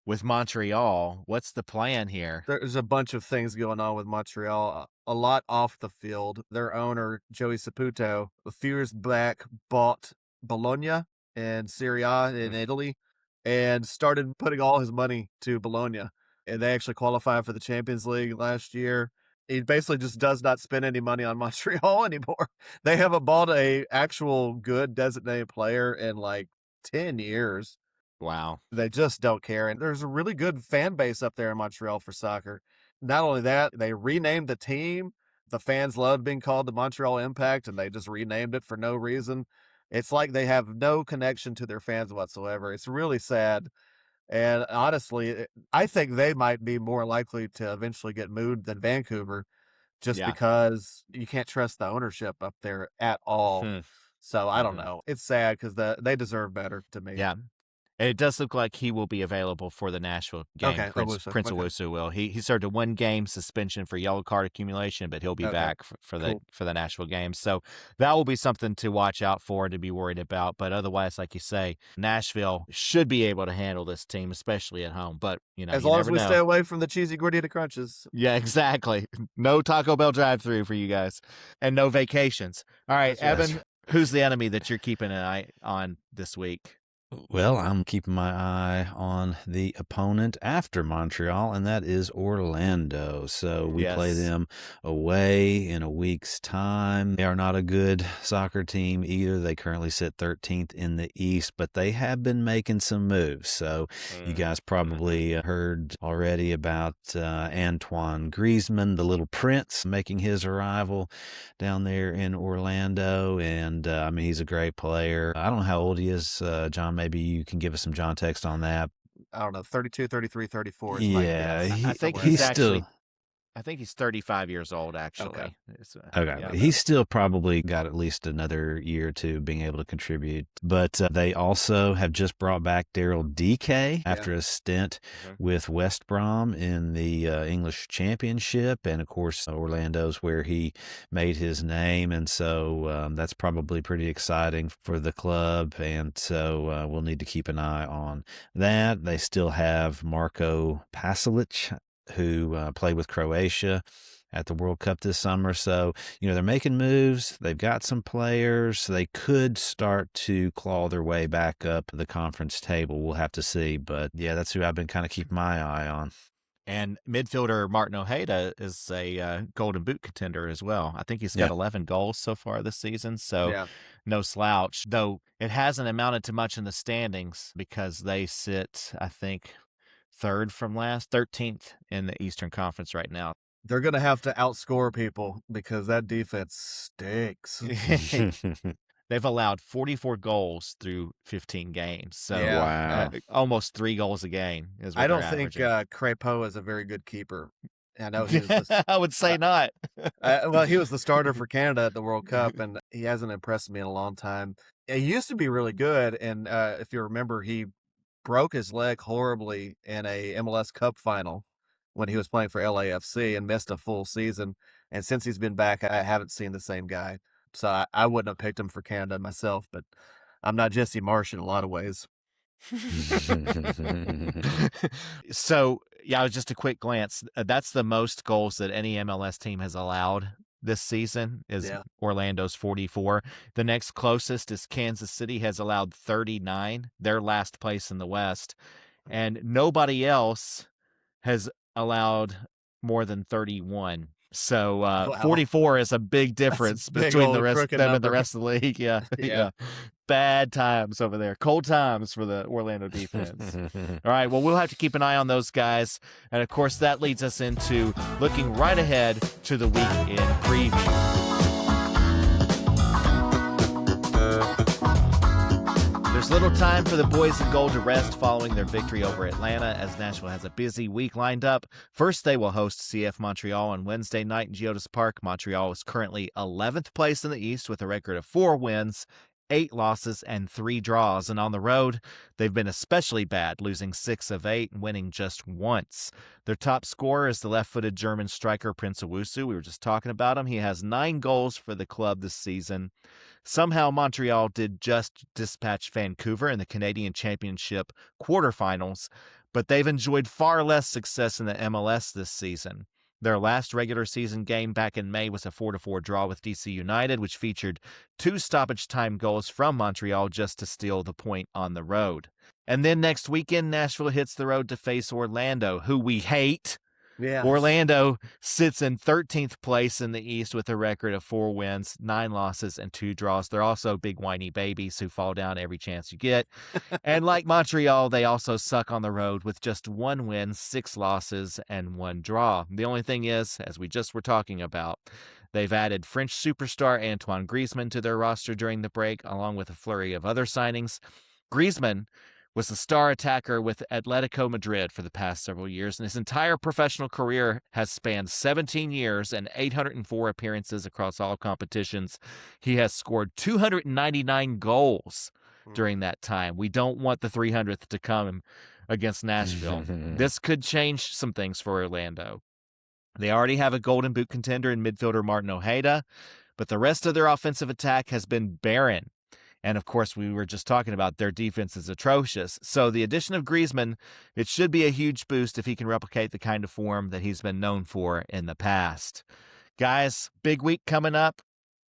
Speaker 2: with Montreal. What's the plan here?
Speaker 3: There's a bunch of things going on with Montreal, a lot off the field. Their owner, Joey Saputo, a few years back bought Bologna in Serie A in Italy and started putting all his money to Bologna. And they actually qualified for the Champions League last year. He basically just does not spend any money on Montreal anymore. They haven't bought a actual good designated player in like 10 years.
Speaker 2: Wow.
Speaker 3: They just don't care. And there's a really good fan base up there in Montreal for soccer. Not only that, they renamed the team. The fans loved being called the Montreal Impact, and they just renamed it for no reason. It's like they have no connection to their fans whatsoever. It's really sad. And honestly, I think they might be more likely to eventually get moved than Vancouver, just because you can't trust the ownership up there at all. So I don't know. It's sad because they deserve better to me.
Speaker 2: Yeah. And it does look like he will be available for the Nashville game.
Speaker 3: Okay,
Speaker 2: Prince Owusu will. He served a 1-game suspension for yellow card accumulation, but he'll be back for the Nashville game. So that will be something to watch out for and to be worried about. But otherwise, like you say, Nashville should be able to handle this team, especially at home. But
Speaker 3: as long as we stay away from the cheesy gordita crunches.
Speaker 2: Yeah, exactly. No Taco Bell drive-thru for you guys, and no vacations. All right, Evan, who's the enemy that you're keeping an eye on this week?
Speaker 4: Well, I'm keeping my eye on the opponent after Montreal, and that is Orlando. So we play them away in a week's time. They are not a good soccer team either. They currently sit 13th in the East, but they have been making some moves. So you guys probably heard already about Antoine Griezmann, the little prince, making his arrival down there in Orlando. And I mean, he's a great player. I don't know how old he is, John. Maybe you can give us some John text on that.
Speaker 3: I don't know, 32, 33, 34.
Speaker 4: Yeah,
Speaker 2: I think
Speaker 4: he's
Speaker 2: actually I think he's 35 years old, actually.
Speaker 3: Okay.
Speaker 4: Okay,
Speaker 2: Yeah.
Speaker 4: but he's still probably got at least another year or two being able to contribute. But they also have just brought back Daryl DK after a stint with West Brom in the English Championship. And, of course, Orlando's where he made his name. And so that's probably pretty exciting for the club. And so we'll need to keep an eye on that. They still have Marko Pasalic, who played with Croatia at the World Cup this summer. So, they're making moves. They've got some players. They could start to claw their way back up the conference table. We'll have to see. But, yeah, that's who I've been kind of keeping my eye on.
Speaker 2: And midfielder Martin Ojeda is a Golden Boot contender as well. I think he's got 11 goals so far this season, so no slouch. Though it hasn't amounted to much in the standings because they sit, I think, 13th in the Eastern Conference right now.
Speaker 3: They're going to have to outscore people because that defense stinks.
Speaker 2: They've allowed 44 goals through 15 games. So
Speaker 4: Wow.
Speaker 2: Almost 3 goals a game is what
Speaker 3: I don't
Speaker 2: they're
Speaker 3: think
Speaker 2: averaging.
Speaker 3: Crepeau is a very good keeper. I know he was
Speaker 2: I would say not.
Speaker 3: well, he was the starter for Canada at the World Cup, and he hasn't impressed me in a long time. He used to be really good, and if you remember, he broke his leg horribly in a MLS Cup final when he was playing for LAFC and missed a full season. And since he's been back, I haven't seen the same guy. So I wouldn't have picked him for Canada myself, but I'm not Jesse Marsh in a lot of ways.
Speaker 2: So, yeah, just a quick glance. That's the most goals that any MLS team has allowed this season is Orlando's 44. The next closest is Kansas City, has allowed 39. They're last place in the West. And nobody else has allowed more than 31. So 44 is a big difference between the rest of them and the rest of the league. Yeah. Bad times over there. Cold times for the Orlando defense. All right, well, we'll have to keep an eye on those guys. And, of course, that leads us into looking right ahead to the week in preview. There's little time for the boys in gold to rest following their victory over Atlanta, as Nashville has a busy week lined up. First, they will host CF Montreal on Wednesday night in Geodis Park. Montreal is currently 11th place in the East with a record of 4 wins, 8 losses, and 3 draws. And on the road, they've been especially bad, losing 6 of 8 and winning just once. Their top scorer is the left-footed German striker Prince Owusu. We were just talking about him. He has 9 goals for the club this season. Somehow Montreal did just dispatch Vancouver in the Canadian Championship quarterfinals, but they've enjoyed far less success in the MLS this season. Their last regular season game back in May was a 4-4 draw with DC United, which featured 2 stoppage time goals from Montreal just to steal the point on the road. And then next weekend, Nashville hits the road to face Orlando, who we hate.
Speaker 3: Yeah.
Speaker 2: Orlando sits in 13th place in the East with a record of 4 wins, 9 losses, and 2 draws. They're also big whiny babies who fall down every chance you get. And like Montreal, they also suck on the road with just 1 win, 6 losses, and 1 draw. The only thing is, as we just were talking about, they've added French superstar Antoine Griezmann to their roster during the break, along with a flurry of other signings. Griezmann was the star attacker with Atletico Madrid for the past several years, and his entire professional career has spanned 17 years and 804 appearances across all competitions. He has scored 299 goals during that time. We don't want the 300th to come against Nashville. This could change some things for Orlando. They already have a Golden Boot contender in midfielder Martin Ojeda, but the rest of their offensive attack has been barren. And, of course, we were just talking about their defense is atrocious. So the addition of Griezmann, it should be a huge boost if he can replicate the kind of form that he's been known for in the past. Guys, big week coming up.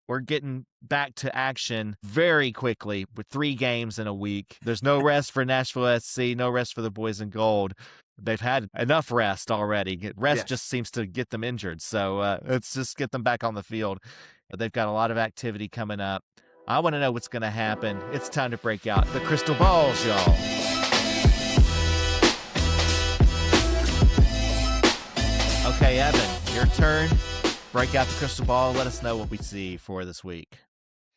Speaker 2: We're getting back to action very quickly with 3 games in a week. There's no rest for Nashville SC, no rest for the boys in gold. They've had enough rest already. Rest just seems to get them injured. So let's just get them back on the field. They've got a lot of activity coming up. I want to know what's going to happen. It's time to break out the crystal balls, y'all. Okay, Evan, your turn. Break out the crystal ball. Let us know what we see for this week.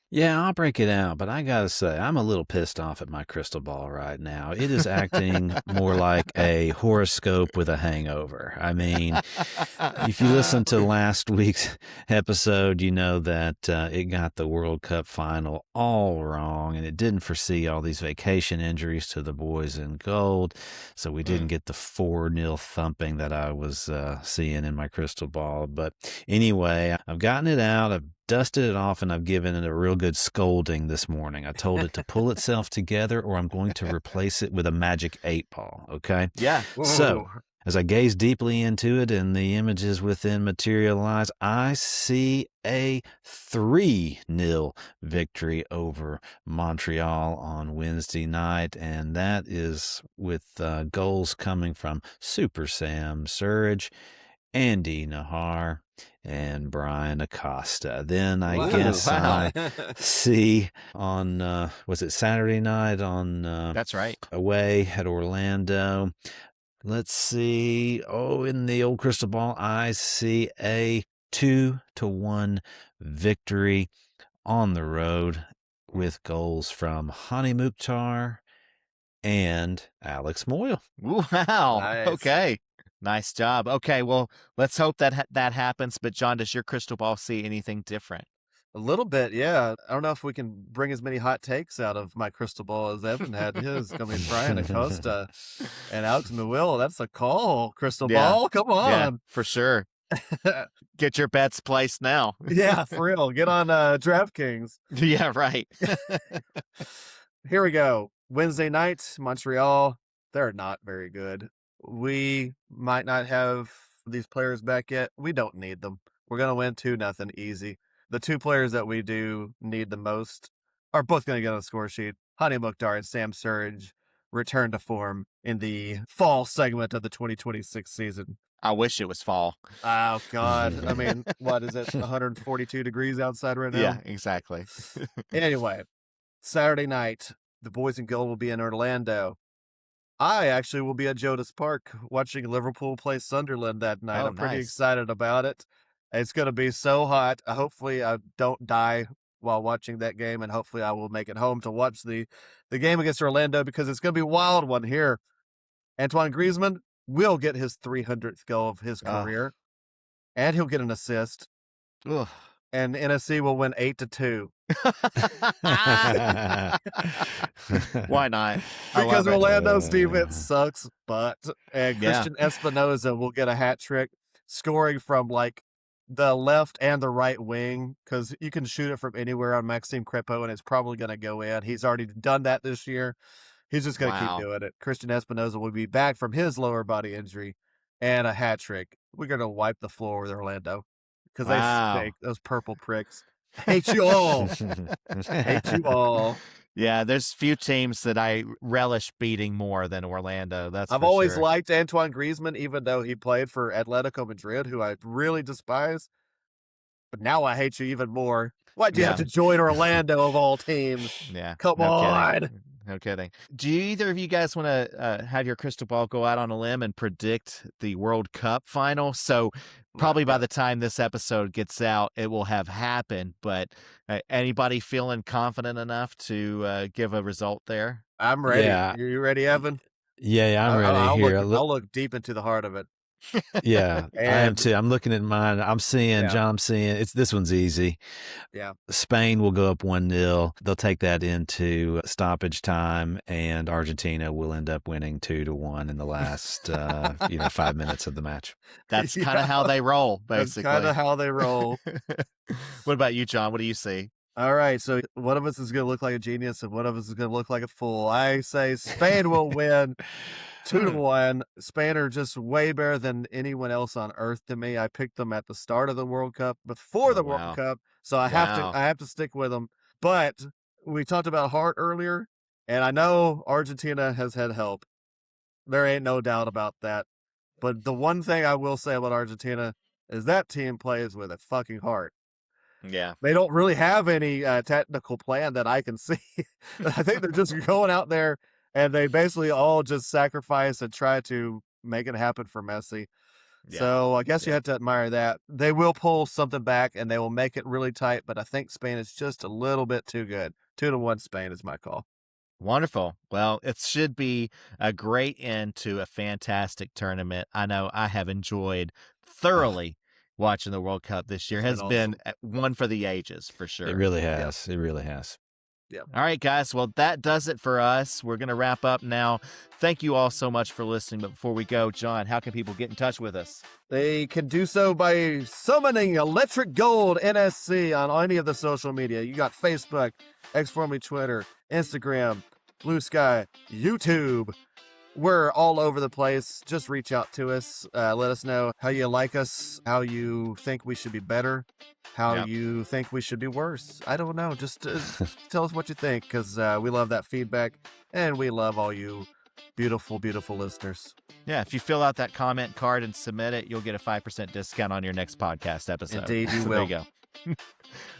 Speaker 4: Yeah, I'll break it out, but I gotta say, I'm a little pissed off at my crystal ball right now. It is acting more like a horoscope with a hangover. I mean, if you listen to last week's episode, you know that it got the World Cup final all wrong, and it didn't foresee all these vacation injuries to the boys in gold, so we didn't get the 4-0 thumping that I was seeing in my crystal ball. But anyway, I've gotten it out. I've dusted it off, and I've given it a real good scolding this morning. I told it to pull itself together, or I'm going to replace it with a magic 8-ball, okay?
Speaker 2: Yeah.
Speaker 4: So, as I gaze deeply into it and the images within materialize, I see a 3-0 victory over Montreal on Wednesday night, and that is with goals coming from Super Sam Surridge, Andy Nahar, and Brian Acosta. Then I guess I see on, was it Saturday night on
Speaker 2: That's right.
Speaker 4: away at Orlando. Let's see. Oh, in the old crystal ball, I see a 2-1 victory on the road with goals from Hani Mukhtar and Alex Muyl.
Speaker 2: Wow.
Speaker 3: Nice.
Speaker 2: Okay. Nice job. Okay, well, let's hope that that happens. But John, does your crystal ball see anything different?
Speaker 3: A little bit, yeah. I don't know if we can bring as many hot takes out of my crystal ball as Evan had his. I mean, Brian Acosta and Alex Muyl, that's a call, crystal
Speaker 2: Yeah.
Speaker 3: ball. Come
Speaker 2: Yeah,
Speaker 3: on.
Speaker 2: for sure. Get your bets placed now.
Speaker 3: Yeah, for real. Get on DraftKings.
Speaker 2: Yeah, right.
Speaker 3: Here we go. Wednesday night, Montreal. They're not very good. We might not have these players back yet. We don't need them. We're going to win 2-0 easy. The two players that we do need the most are both going to get on the score sheet. Hani Mukhtar and Sam Surridge return to form in the fall segment of the 2026 season.
Speaker 2: I wish it was fall.
Speaker 3: Oh, God. I mean, what is it? 142 degrees outside right now?
Speaker 2: Yeah, exactly.
Speaker 3: Anyway, Saturday night, the boys in goal will be in Orlando. I actually will be at Jodas Park watching Liverpool play Sunderland that night.
Speaker 2: Oh,
Speaker 3: I'm pretty
Speaker 2: nice.
Speaker 3: excited about it. It's going to be so hot. Hopefully I don't die while watching that game, and hopefully I will make it home to watch the game against Orlando, because it's going to be a wild one here. Antoine Griezmann will get his 300th goal of his career, and he'll get an assist,
Speaker 2: Ugh.
Speaker 3: and NSC will win 8-2.
Speaker 2: Why not?
Speaker 3: Because
Speaker 2: I love it.
Speaker 3: Orlando's defense sucks, but and
Speaker 2: Yeah.
Speaker 3: Christian Espinoza will get a hat trick, scoring from like the left and the right wing, because you can shoot it from anywhere on Maxime Crepeau, and it's probably going to go in. He's already done that this year. He's just going to
Speaker 2: Wow.
Speaker 3: keep doing it. Christian Espinoza will be back from his lower body injury and a hat trick. We're going to wipe the floor with Orlando, because
Speaker 2: Wow.
Speaker 3: they stink, those purple pricks. Hate you all. Hate you all.
Speaker 2: Yeah, there's few teams that I relish beating more than Orlando. That's
Speaker 3: I've
Speaker 2: for
Speaker 3: always
Speaker 2: sure.
Speaker 3: liked Antoine Griezmann, even though he played for Atletico Madrid, who I really despise. But now I hate you even more. Why'd you have
Speaker 2: Yeah.
Speaker 3: to join Orlando of all teams?
Speaker 2: Yeah.
Speaker 3: Come
Speaker 2: no
Speaker 3: on.
Speaker 2: Kidding. No kidding. Do either of you guys want to have your crystal ball go out on a limb and predict the World Cup final? So probably by the time this episode gets out, it will have happened. But anybody feeling confident enough to give a result there?
Speaker 3: I'm ready.
Speaker 4: Yeah.
Speaker 3: You ready, Evan?
Speaker 4: Yeah, I'm ready
Speaker 3: I'll
Speaker 4: here.
Speaker 3: I'll look deep into the heart of it.
Speaker 4: Yeah, I am
Speaker 3: And-
Speaker 4: too. I'm looking at mine. I'm seeing,
Speaker 3: Yeah.
Speaker 4: John, I'm seeing, this one's easy.
Speaker 3: Yeah.
Speaker 4: Spain will go up 1-0. They'll take that into stoppage time, and Argentina will end up winning 2-1 in the last 5 minutes of the match.
Speaker 2: That's kind of
Speaker 3: Yeah.
Speaker 2: how they roll,
Speaker 3: That's
Speaker 2: basically.
Speaker 3: kind of how they roll.
Speaker 2: What about you, John? What do you see?
Speaker 3: All right, so one of us is going to look like a genius and one of us is going to look like a fool. I say Spain will win 2-1. Spain are just way better than anyone else on earth to me. I picked them at the start of the World Cup, before the
Speaker 2: Oh, wow.
Speaker 3: World Cup, so I have to stick with them. But we talked about heart earlier, and I know Argentina has had help. There ain't no doubt about that. But the one thing I will say about Argentina is that team plays with a fucking heart.
Speaker 2: Yeah.
Speaker 3: They don't really have any technical plan that I can see. I think they're just going out there and they basically all just sacrifice and try to make it happen for Messi.
Speaker 2: Yeah.
Speaker 3: So I guess you have to admire that. They will pull something back and they will make it really tight, but I think Spain is just a little bit too good. 2-1 Spain is my call.
Speaker 2: Wonderful. Well, it should be a great end to a fantastic tournament. I know I have enjoyed thoroughly watching the World Cup this year. Has been one for the ages, for sure.
Speaker 4: It really has. Yep. It really has.
Speaker 3: Yeah.
Speaker 2: All right, guys. Well, that does it for us. We're going to wrap up now. Thank you all so much for listening. But before we go, Jon, how can people get in touch with us?
Speaker 3: They can do so by summoning Electric Gold NSC on any of the social media. You got Facebook, formerly Twitter, Instagram, Blue Sky, YouTube. We're all over the place. Just reach out to us. Let us know how you like us, how you think we should be better, how you think we should be worse. I don't know. Just tell us what you think, because we love that feedback, and we love all you beautiful, beautiful listeners.
Speaker 2: Yeah, if you fill out that comment card and submit it, you'll get a 5% discount on your next podcast episode.
Speaker 3: Indeed, you
Speaker 2: So
Speaker 3: will.
Speaker 2: There you go.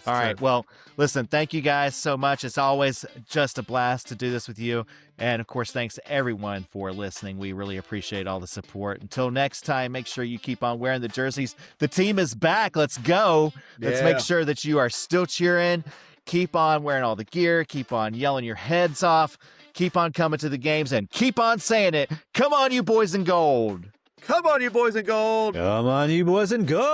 Speaker 2: All right. Well, listen, thank you guys so much. It's always just a blast to do this with you. And of course, thanks to everyone for listening. We really appreciate all the support. Until next time, make sure you keep on wearing the jerseys. The team is back. Let's go. Let's make sure that you are still cheering. Keep on wearing all the gear. Keep on yelling your heads off. Keep on coming to the games and keep on saying it. Come on, you boys in gold.
Speaker 3: Come on, you boys in gold.
Speaker 4: Come on, you boys in gold.